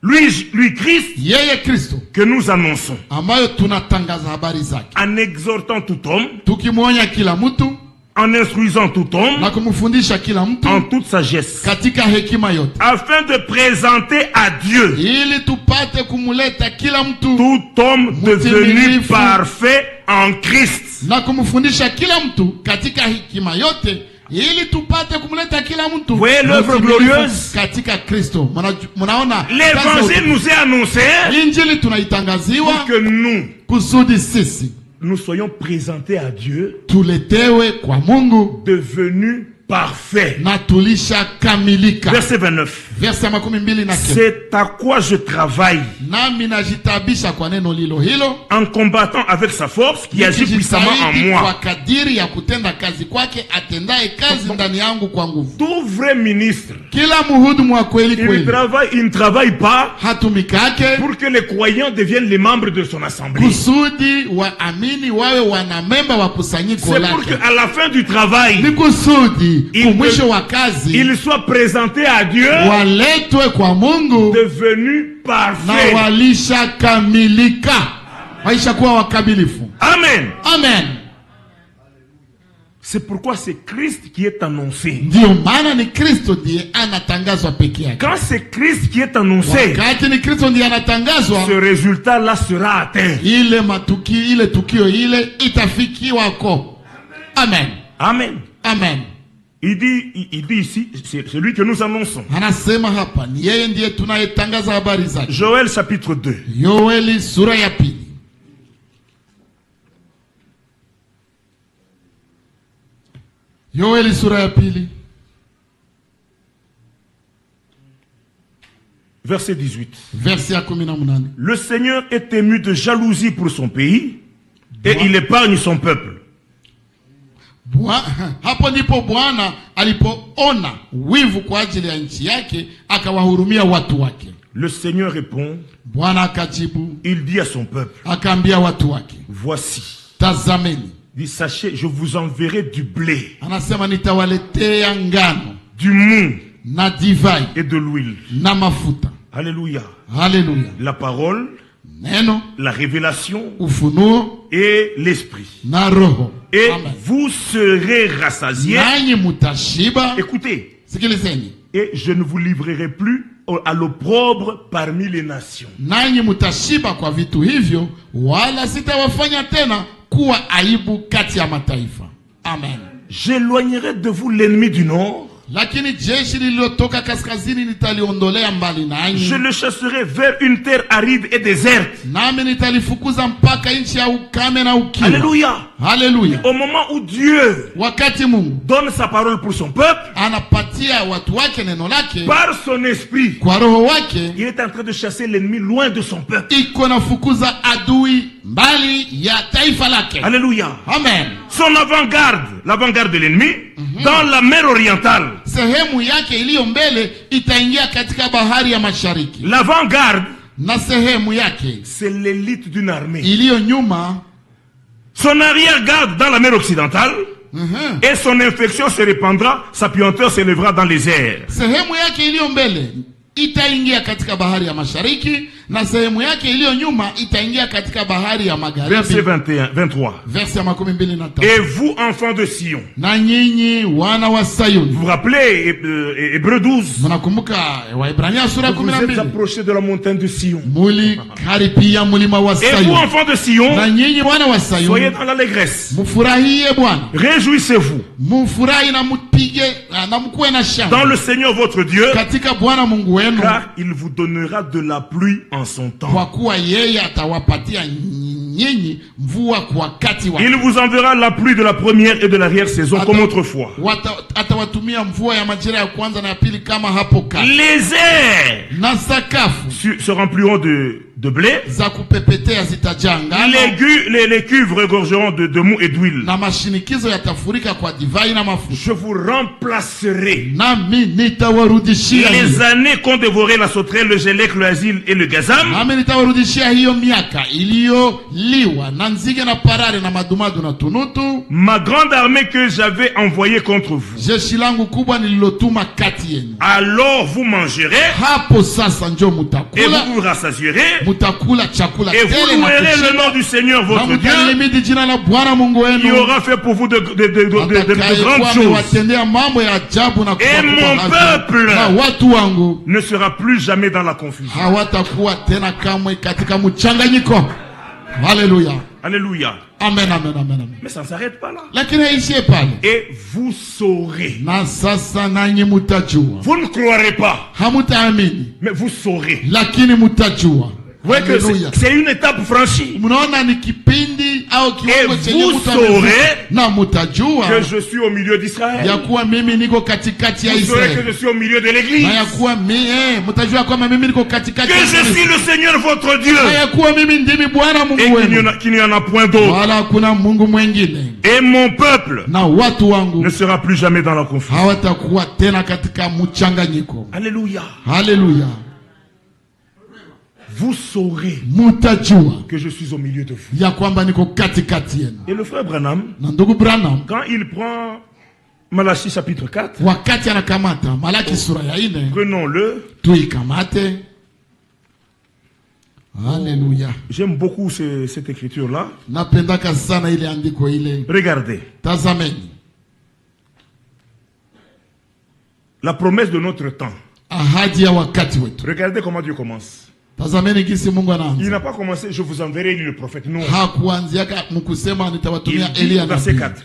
Lui Christ. Yeye Kristo. Que nous annonçons. Ambayo tunatangaza habari zake. En exhortant tout homme. Tukimwonya kila mtu. En instruisant tout homme, na kumfundisha kila mtu, en toute sagesse, katika hekima yote, afin de présenter à Dieu, ili tupate kumuleta kila mtu, tout homme devenu parfait en Christ, na kumfundisha kila mtu katika hekima yote, ili tupate kumuleta kila mtu. Voyez l'œuvre glorieuse katika Kristo. Mnaona l'évangile nous est annoncé, injili tunaitangaziwa, pour que nous, kusudi sisi nous soyons présentés à Dieu, tuletewe kwa Mungu, devenus parfaits. Na tulisha kamilika. Verset 29. Verset 29. C'est à quoi je travaille, nami najitabisha kwa neno lilo hilo, en combattant avec sa force qui agit puissamment en moi. Kwa kadiri ya kutenda kazi kwake atendaye kazi ndani yangu kwa nguvu. Tout vrai ministre, kila mhudumu wa kweli kweli, il ne travaille pas hatumikake pour que les croyants deviennent les membres de son assemblée. Kusudi waamini wawe wanamemba wa kusanyiko lake. C'est pour que à la fin du travail, ni kusudi kumwisho wa kazi, il soit présenté à Dieu, waletwe kwa Mungu, devenu parfait, na walisha kamilika, waisha kuwa wakamilifu. Amen. Amen. C'est pourquoi c'est Christ qui est annoncé. Ndio maana ni Kristo ndiye anatangazwa peke yake. Quand c'est Christ qui est annoncé, wakati ni Kristo ndiye anatangazwa, ce résultat là sera atteint. Ile tukio ile itafikiwa ko. Amen. Amen. Amen. Il dit ici, c'est celui que nous annonçons. Anasema hapa ni yeye ndiye tunayetangaza habari zake. Joël chapitre 2. Yoeli sura ya pili. Yoeli sura ya pili. Verset 18. Verset 18. Le Seigneur est ému de jalousie pour son pays et il épargne son peuple. Hapo ndipo Bwana alipoona wivu kwa ajili ya nchi yake akawahurumia watu wake. Le Seigneur répond. Il dit à son peuple. Voici. Il dit, sachez, je vous enverrai du blé, du mou et de l'huile. Alléluia. Alléluia. La parole, Neno, la révélation ufunuo, et l'esprit. Et amen. Vous serez rassasiés. Écoutez. Et je ne vous livrerai plus à l'opprobre parmi les nations. Amen. J'éloignerai de vous l'ennemi du nord. Je le chasserai vers une terre aride et déserte. Alléluia. Alléluia. Au moment où Dieu donne sa parole pour son peuple, par son esprit, il est en train de chasser l'ennemi loin de son peuple. Alléluia. Amen. Son avant-garde, l'avant-garde de l'ennemi, dans la mer orientale. L'avant-garde, c'est l'élite d'une armée. Son arrière-garde dans la mer occidentale, et son infection se répandra, sa puanteur s'élèvera dans les airs. Itaingia katika bahari ya mashariki na sehemu yake iliyo nyuma itaingia katika bahari ya magharibi. Verset 23. Verset ya 25. Et vous enfants de Sion. Na nyinyi wana wa Sayuni. Vous vous rappelez Hébreux 12. Mnakumbuka Waebrania sura 12. Vous êtes approchés de la montagne de Sion. Muli karibia mlima wa Sayuni. Et vous enfants de Sion. Na nyinyi wana wa Sayuni. Soyez dans l'allégresse. Mfurahie Bwana. Réjouissez-vous. Mfurahi na mpige na mkuwe na shangwe. Dans le Seigneur votre Dieu. Katika Bwana Mungu wenu. Car il vous donnera de la pluie en son temps. Il vous enverra la pluie de la première et de l'arrière-saison comme autrefois. Les airs se rempliront de blé. Les cuves regorgeront de mou et d'huile. Je vous remplacerai les années qu'ont dévoré la sauterelle, le gélec, le asile et le gazam. Ma grande armée que j'avais envoyée contre vous. Alors vous mangerez et vous vous rassasierez et vous louerez le nom du Seigneur votre Dieu qui aura fait pour vous de grandes choses. Et mon peuple ne sera plus jamais dans la confusion. Alléluia. Alléluia. Amen, amen, amen, amen. Mais ça ne s'arrête pas là. Et vous saurez. Vous ne croirez pas. Mais vous saurez. Vous voyez que c'est une étape franchie. Et vous saurez que je suis au milieu d'Israël. Vous saurez que je suis au milieu de l'église. Que je suis le Seigneur votre Dieu. Et qu'il n'y en a point d'autre. Et mon peuple ne sera plus jamais dans la confusion. Alléluia. Alléluia. Vous saurez que je suis au milieu de vous. Et le frère Branham, quand il prend Malachie chapitre 4, prenons-le. Alléluia. J'aime beaucoup cette écriture-là. Regardez. La promesse de notre temps. Regardez comment Dieu commence. Il n'a pas commencé, je vous enverrai le prophète. Non. Il dit, verset 4.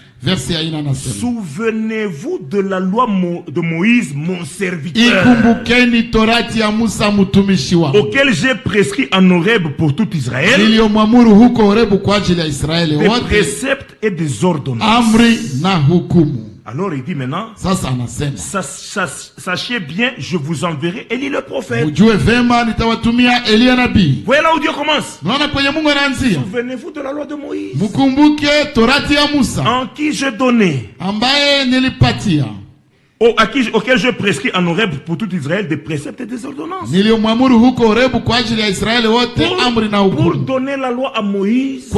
Souvenez-vous de la loi de Moïse, mon serviteur, auquel j'ai prescrit en Horeb pour tout Israël des préceptes et des ordonnances. Alors il dit maintenant, sachez bien, je vous enverrai Élie le prophète. Voyez là où Dieu commence. Souvenez-vous de la loi de Moïse, en qui je donnais auquel je prescris en Horeb pour tout Israël des préceptes et des ordonnances. Pour donner la loi à Moïse,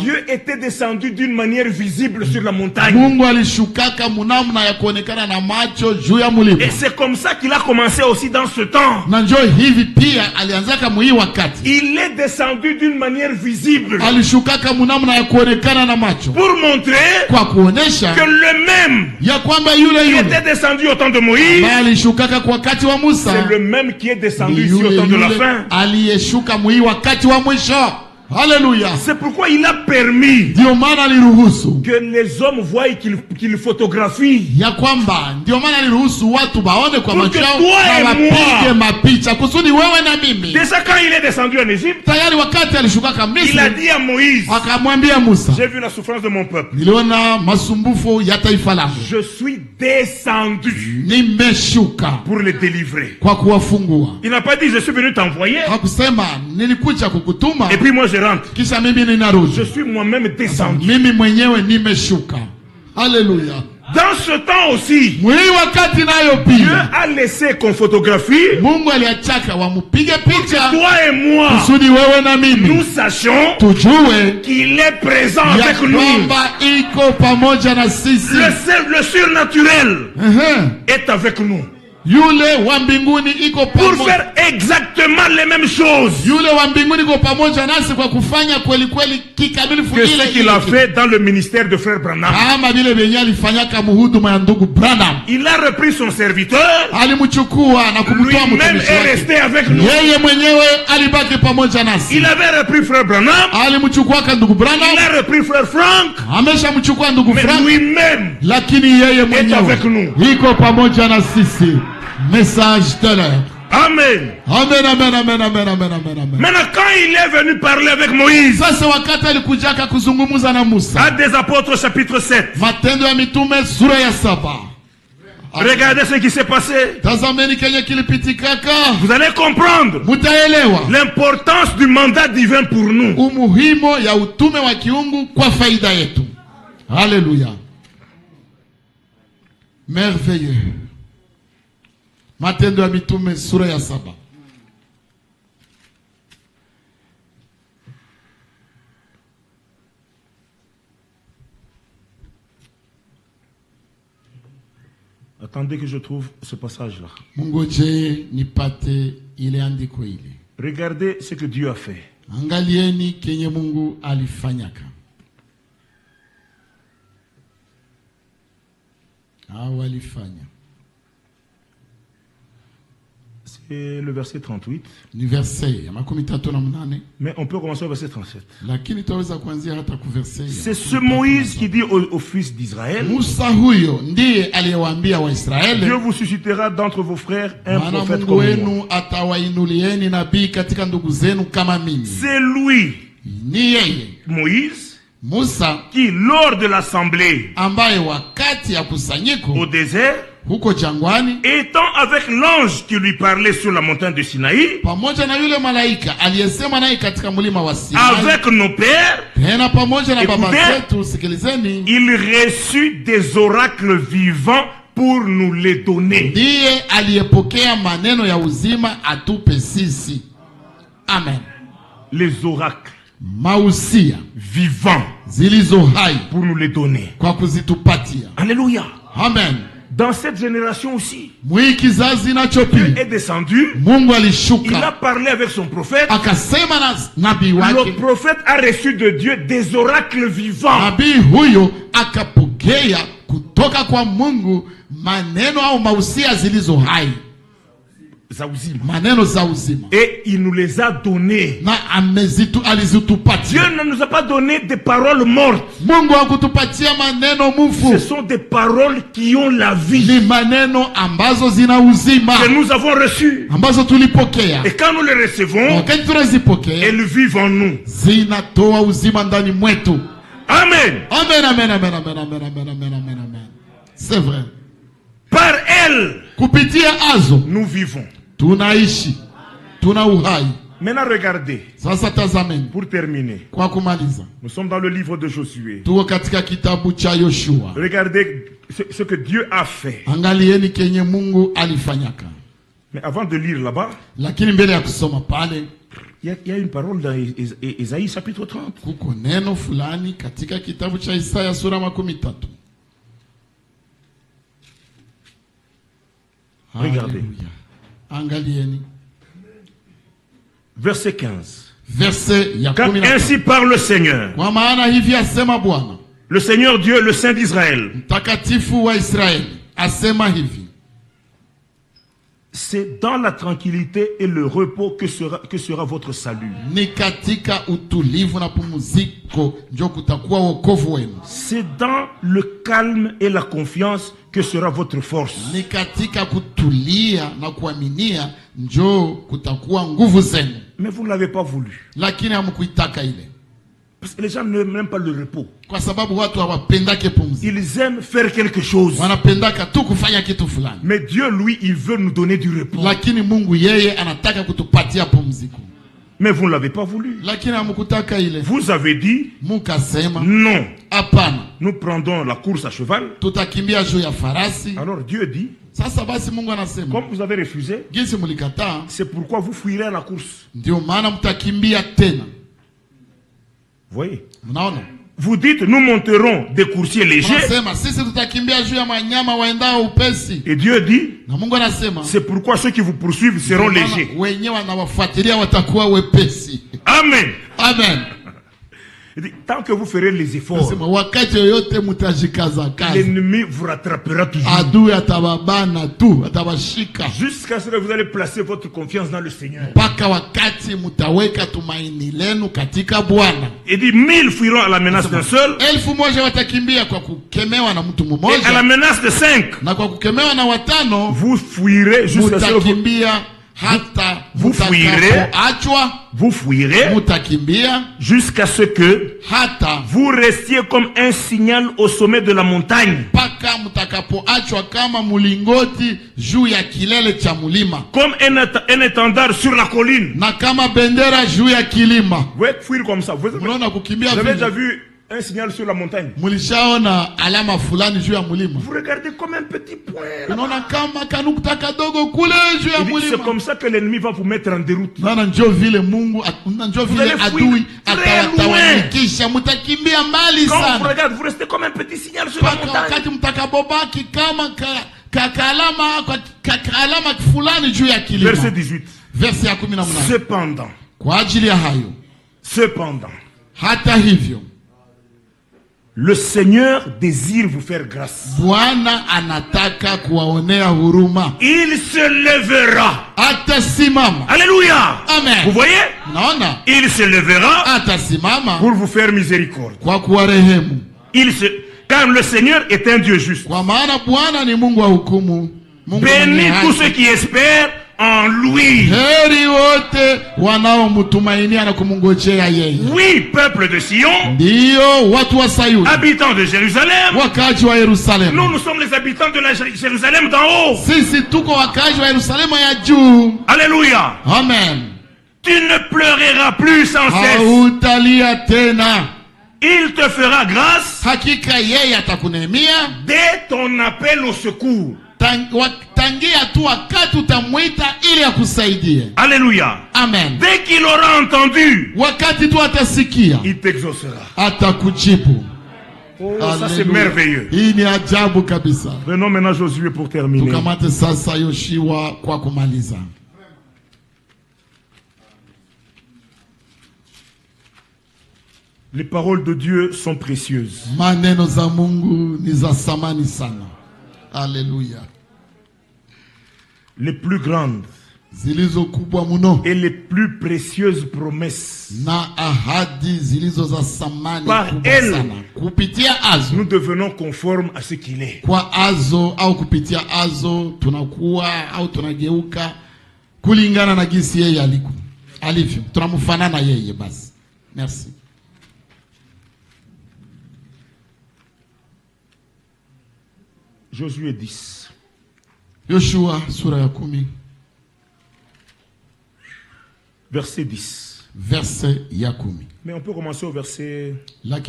Dieu était descendu d'une manière visible sur la montagne. Et c'est comme ça qu'il a commencé aussi dans ce temps. Il est descendu d'une manière visible pour montrer que le même qui était descendu au temps de Moïse, c'est le même qui est descendu ici au temps de la fin. Alléluia. C'est pourquoi il a permis que les hommes voient qu'il photographie. Pour que toi et moi, déjà quand il est descendu en Égypte, il a dit à Moïse, j'ai vu la souffrance de mon peuple. Je suis descendu pour les délivrer. Il n'a pas dit je suis venu t'envoyer et puis moi je rentre. Je suis moi-même descendu. Alléluia. Dans ce temps aussi, Dieu a laissé qu'on photographie pour que toi et moi nous sachions qu'il est présent avec nous. Le surnaturel est avec nous pour faire exactement les mêmes choses que ce qu'il a fait dans le ministère de frère Branham. Il a repris son serviteur, lui-même est resté avec nous. Il avait repris frère Branham, il a repris frère Frank, mais lui-même est avec nous. Message de l'heure. Amen. Amen, amen, amen, amen, amen, amen, amen. Maintenant, quand il est venu parler avec Moïse, à des apôtres chapitre 7, regardez ce qui s'est passé. Vous allez comprendre l'importance du mandat divin pour nous. Alléluia. Merveilleux. Matendo ya Mitume sura ya 7. Attendez que je trouve ce passage-là. Regardez ce que Dieu a fait. Angalieni kenye Mungu alifanyaka. Alifanya. C'est le verset 38. Mais on peut commencer au verset 37. C'est ce Moïse qui dit aux fils d'Israël, Dieu vous suscitera d'entre vos frères un prophète comme moi. C'est lui, Moïse, qui lors de l'assemblée au désert, étant avec l'ange qui lui parlait sur la montagne de Sinaï, avec nos pères, écoutez, il reçut des oracles vivants pour nous les donner. Amen. Les oracles vivants pour nous les donner. Alléluia. Amen. Dans cette génération aussi, Dieu est descendu, il a parlé avec son prophète, le prophète a reçu de Dieu des oracles vivants. Et il nous les a donnés. Dieu ne nous a pas donné des paroles mortes. Ce sont des paroles qui ont la vie, que nous avons reçues. Et quand nous les recevons, elles vivent en nous. Amen. Amen, amen, amen, amen, amen, amen, amen, amen. C'est vrai. Par elle, nous vivons. Tunaishi. Tuna uhai. Maintenant regardez. Sasa tazameni. Pour terminer. Kwa kumaliza. Nous sommes dans le livre de Josué. Tuko katika kitabu cha Yoshua. Regardez ce que Dieu a fait. Angalieni kenye Mungu alifanyaka. Mais avant de lire là-bas, lakini mbele ya kusoma pale, il y a une parole dans Isaïe chapitre 30. Kuko neno fulani katika kitabu cha Isaya sura 13. Regardez. Angalieni. Verset 15. Verset ya 15. Ainsi parle le Seigneur. Kwa maana hivi asema Bwana, le Seigneur Dieu, le Saint d'Israël. Mtakatifu wa Israeli asema hivi. C'est dans la tranquillité et le repos que sera votre salut. Ni katika utulivu na pumziko ndio kutakuwa wokovu wenu. C'est dans le calme et la confiance que sera votre force. Ni katika kutulia na kuaminia ndio kutakuwa nguvu zenu. Mais vous ne l'avez pas voulu. Lakini hamkuitaka ile. Parce que les gens n'aiment pas le repos. Kwa sababu watu hawapendake pumziko. Ils aiment faire quelque chose. Wanapendaka tu kufanya kitu fulani. Mais Dieu lui, il veut nous donner du repos. Lakini Mungu yeye anataka kutupatia pumziko. Mais vous ne l'avez pas voulu. Lakini hamkutaka ile. Vous avez dit mukasema non. Hapana. Nous prendons la course à cheval. Tutakimbia juu ya farasi. Alors Dieu dit, sasa basi Mungu anasema, comme vous avez refusé, gisi mulikataa, c'est pourquoi vous fuirez à la course. Ndio maana mtakimbia tena. Voyez. Mnaona? Vous dites nous monterons des coursiers légers. Anasema sisi tutakimbia juu ya wanyama waendao upesi. Et Dieu dit, na Mungu anasema, c'est pourquoi ceux qui vous poursuivent seront légers. Wenyewe wanawafuatilia watakuwa wepesi. Amen. Amen. Il dit, tant que vous ferez les efforts, wakati yoyote mtajikaza kazi, l'ennemi vous rattrapera toujours. Adui atababana tu, atabashika. Jusqu'à ce que vous allez placer votre confiance dans le Seigneur. Paka wakati mtaweka tumaini lenu katika Bwana. Il dit 1000 fuiront à la menace d'un seul. 1000 watakimbia kwa kukemewa na mtu mmoja. Et à la menace de 5. Na kwa kukemewa na watano, vous fuirez jusqu'à ce que vous fuirez jusqu'à ce que vous restiez comme un signal au sommet de la montagne. Comme un étendard sur la colline. Vous pouvez fuir comme ça. Vous avez déjà vu un signal sur la montagne? Vous regardez comme un petit point. C'est comme ça que l'ennemi va vous mettre en déroute. Vous allez fuir très loin. Quand vous regardez, vous restez comme un petit signal sur la montagne. Verset 18. Cependant, le Seigneur désire vous faire grâce. Il se lèvera. Alléluia. Amen. Vous voyez? Il se lèvera pour vous faire miséricorde. Car le Seigneur est un Dieu juste. Bénis tous ceux qui espèrent en lui. Oui, peuple de Sion, habitants de Jérusalem, nous sommes les habitants de la Jérusalem d'en haut. Alléluia. Amen. Tu ne pleureras plus sans cesse. Il te fera grâce dès ton appel au secours. Alléluia. Amen. Dès qu'il aura entendu, il t'exaucera. Oh, ça c'est merveilleux. Venons maintenant Josué pour terminer. Les paroles de Dieu sont précieuses. Alléluia. Les plus grandes et les plus précieuses promesses, par elles, nous devenons conformes à ce qu'il est. Merci. Josué 10. Yoshua sura ya 10. Verset 10. verset ya 10. Mais on peut commencer au verset 7.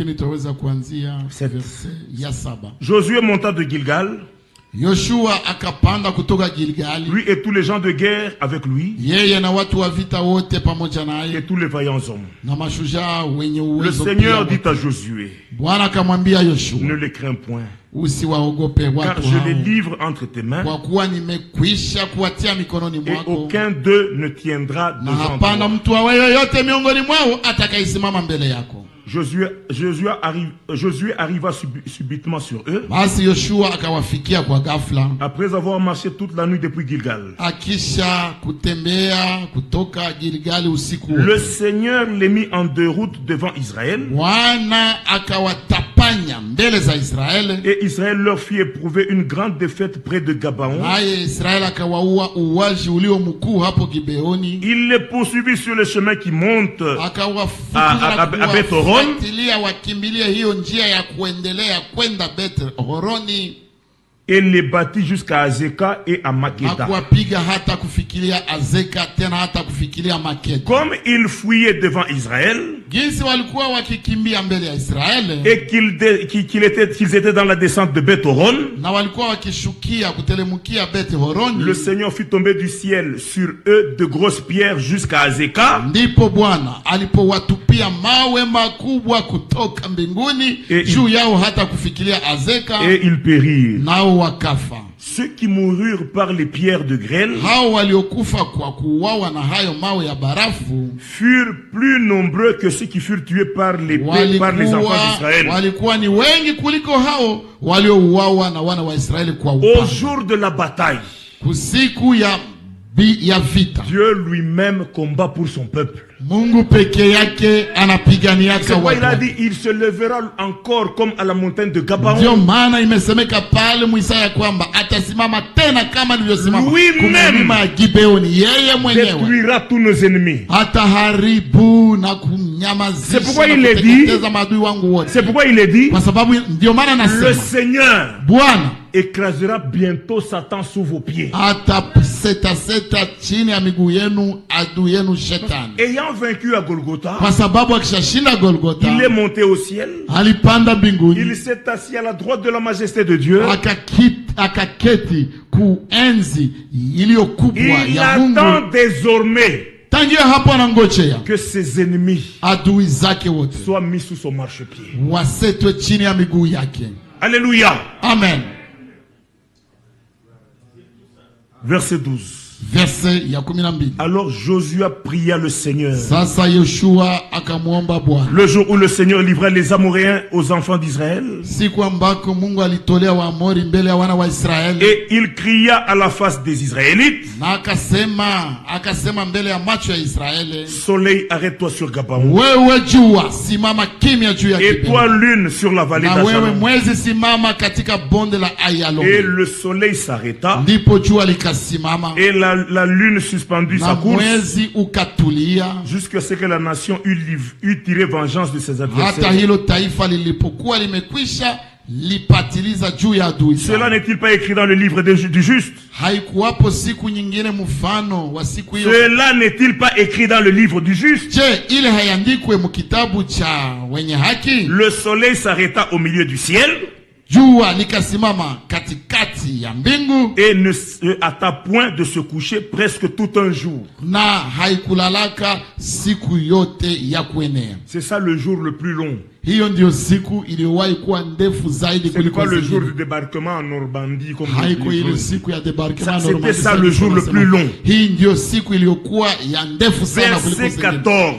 Josué monta de Gilgal. Yoshua akapanda kutoka Gilgali. Lui et tous les gens de guerre avec lui. Yeye na watu wa vita wote pamoja naye. Et tous les vaillants hommes. Na mashujaa wenye uwezo. Le Seigneur dit à Josué. Bwana akamwambia Yoshua. Ne les crains point. Usiwaogope watu hao. Car je les livre entre tes mains. Kwa kuwa nimekwisha kuwatia mikononi mwako. Et aucun d'eux ne tiendra devant toi. Na hapana mtu wa yoyote miongoni mwao atakayesimama mbele yako. Josué arriva subitement sur eux. Basi Yoshua akawafikia kwa ghafla. Après avoir marché toute la nuit depuis Gilgal. Akisha kutembea kutoka Gilgali usiku. Le Seigneur les mit en déroute devant Israël. Bwana akawatapanya mbele za Israeli. Et Israël leur fit éprouver une grande défaite près de Gabaon. Naye Israeli akawaua uwaji ulio mkuu hapo Gibeoni. Il les poursuivit sur le chemin qui monte à Beth-horon. Hiyo njia ya kuendelea kwenda Beth-horoni. Et les battit jusqu'à Azeka et à Makeda. Comme ils fuyaient devant Israël, et qu'ils étaient dans la descente de Beth-horon, le Seigneur fit tomber du ciel sur eux de grosses pierres jusqu'à Azeka. Et ils périrent. Ceux qui moururent par les pierres de grêle furent plus nombreux que ceux qui furent tués par les enfants d'Israël. Au jour de la bataille, Dieu lui-même combat pour son peuple. C'est pourquoi il a dit, il se levera encore comme à la montagne de Gabaon. Lui-même détruira tous nos ennemis. C'est pourquoi il est dit, le Seigneur écrasera bientôt Satan sous vos pieds. Ayant vaincu à Golgotha, il est monté au ciel. Il s'est assis à la droite de la majesté de Dieu. Il attend désormais que ses ennemis soient mis sous son marchepied. Alléluia. Amen. Verset 12. Verset ya 12. Alors Josué pria le Seigneur. Sasa Yoshua akamwomba Bwana. Le jour où le Seigneur livra les Amoréens aux enfants d'Israël. Siku ambako Mungu alitolea Waamori mbele ya wana wa Israeli. Et il cria à la face des Israélites. Na akasema mbele ya macho ya Israeli. Soleil, arrête-toi sur Gabaon. Wewe jua simama kimya juu ya Gibeoni. Et toi lune sur la vallée d'Ashalon. Na wewe mwezi simama katika bonde la Ayalon. Et le soleil s'arrêta. Ndipo jua likasimama. Et la lune suspendit sa course jusqu'à ce que la nation eût tiré vengeance de ses adversaires. Cela n'est-il pas écrit dans le livre du juste? Cela n'est-il pas écrit dans le livre du juste? Le soleil s'arrêta au milieu du ciel. Et ne se hâta point de se coucher presque tout un jour. C'est ça le jour le plus long. C'est quoi le jour du débarquement en Normandie? C'était ça le jour le plus long. Verset 14.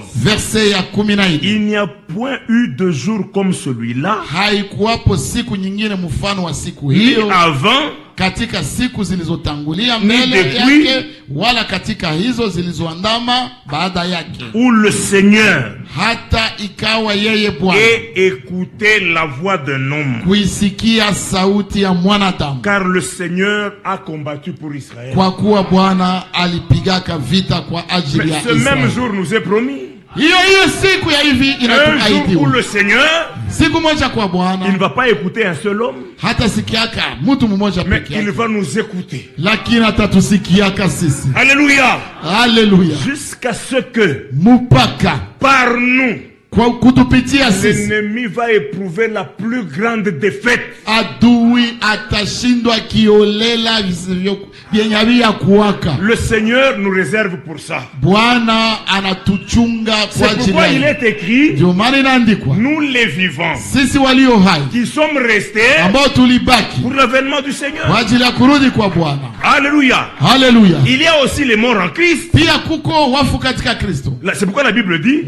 Il n'y a point eu de jour comme celui-là. Ni avant, katika siku zilizotangulia mbele yake wala katika hizo zilizoandama baada yake. Où le Seigneur hata ikawa yeye Bwana écouter la voix d'un homme, kuisikia sauti ya mwanadamu. Car le Seigneur a combattu pour Israël. Kwa kuwa Bwana alipigaka vita kwa ajili ya Israeli. Ce même jour nous est promis. siku ya hivi un jour pour le Seigneur, siku moja kwa Bwana, il ne va pas écouter un seul homme, hata sikiaka mtu mmoja mais pekee, il va nous écouter. lakini atatusikiaka sisi. Alléluia. Alléluia. Jusqu'à ce que mupaka par nous l'ennemi va éprouver la plus grande défaite. Adui atashindwa kiolela vyenye kuwaka. Le Seigneur nous réserve pour ça. Bwana anatuchunga kwa ajili. C'est pourquoi il est écrit, nous les vivants, sisi walio hai, qui sommes restés ambao tulibaki pour l'avènement du Seigneur. Kwa ajili ya kurudi kwa Bwana. Alléluia. Alléluia. Il y a aussi les morts en Christ. Pia kuko wafu katika Kristo. C'est pourquoi la Bible dit,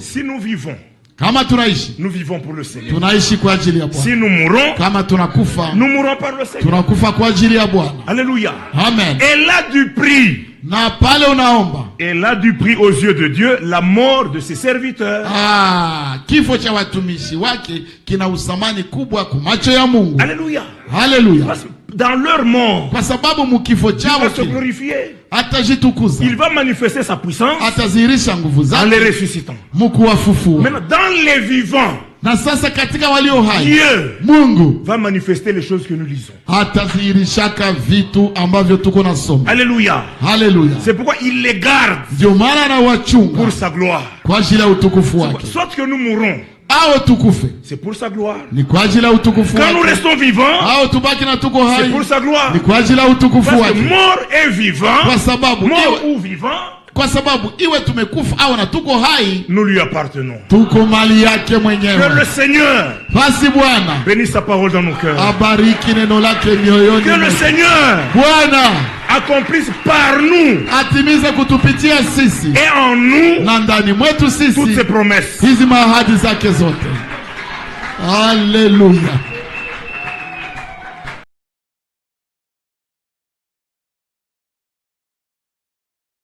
si nous vivons, kama tunaishi, nous vivons pour le Seigneur. Tunaishi kwa ajili ya Bwana. Si nous mourons, kama tunakufa, nous mourons par le Seigneur. Tunakufa kwa ajili ya Bwana. Alléluia. Amen. Elle a du prix. Na pale unaomba, elle a du prix aux yeux de Dieu la mort de ses serviteurs. Kifo cha watumishi wake kina usamani kubwa kwa macho ya Mungu. Alléluia. Alléluia. Dans leur mort, kwa sababu mukifo chao il va se glorifier. Atajitukuza. Il va manifester sa puissance atazihirisha nguvu zake en les ressuscitant. Mukuwafufua. Maintenant, dans les vivants, na sasa katika walio hai, Dieu Mungu va manifester les choses que nous lisons. Atazihirishaka vitu ambavyo tuko nasoma. Alléluia. Alléluia. C'est pourquoi il les garde. Ndio maana anawachunga pour sa gloire. Kwa ajili ya utukufu wake. Soit que nous mourons, c'est pour sa gloire. Quand nous restons vivants, c'est pour sa gloire. Parce que mort et vivant, mort ou vivant, nous lui appartenons. Que le Seigneur bénisse sa parole dans nos cœurs. Que le Seigneur accomplisse par nous et en nous toutes ses promesses. Alléluia.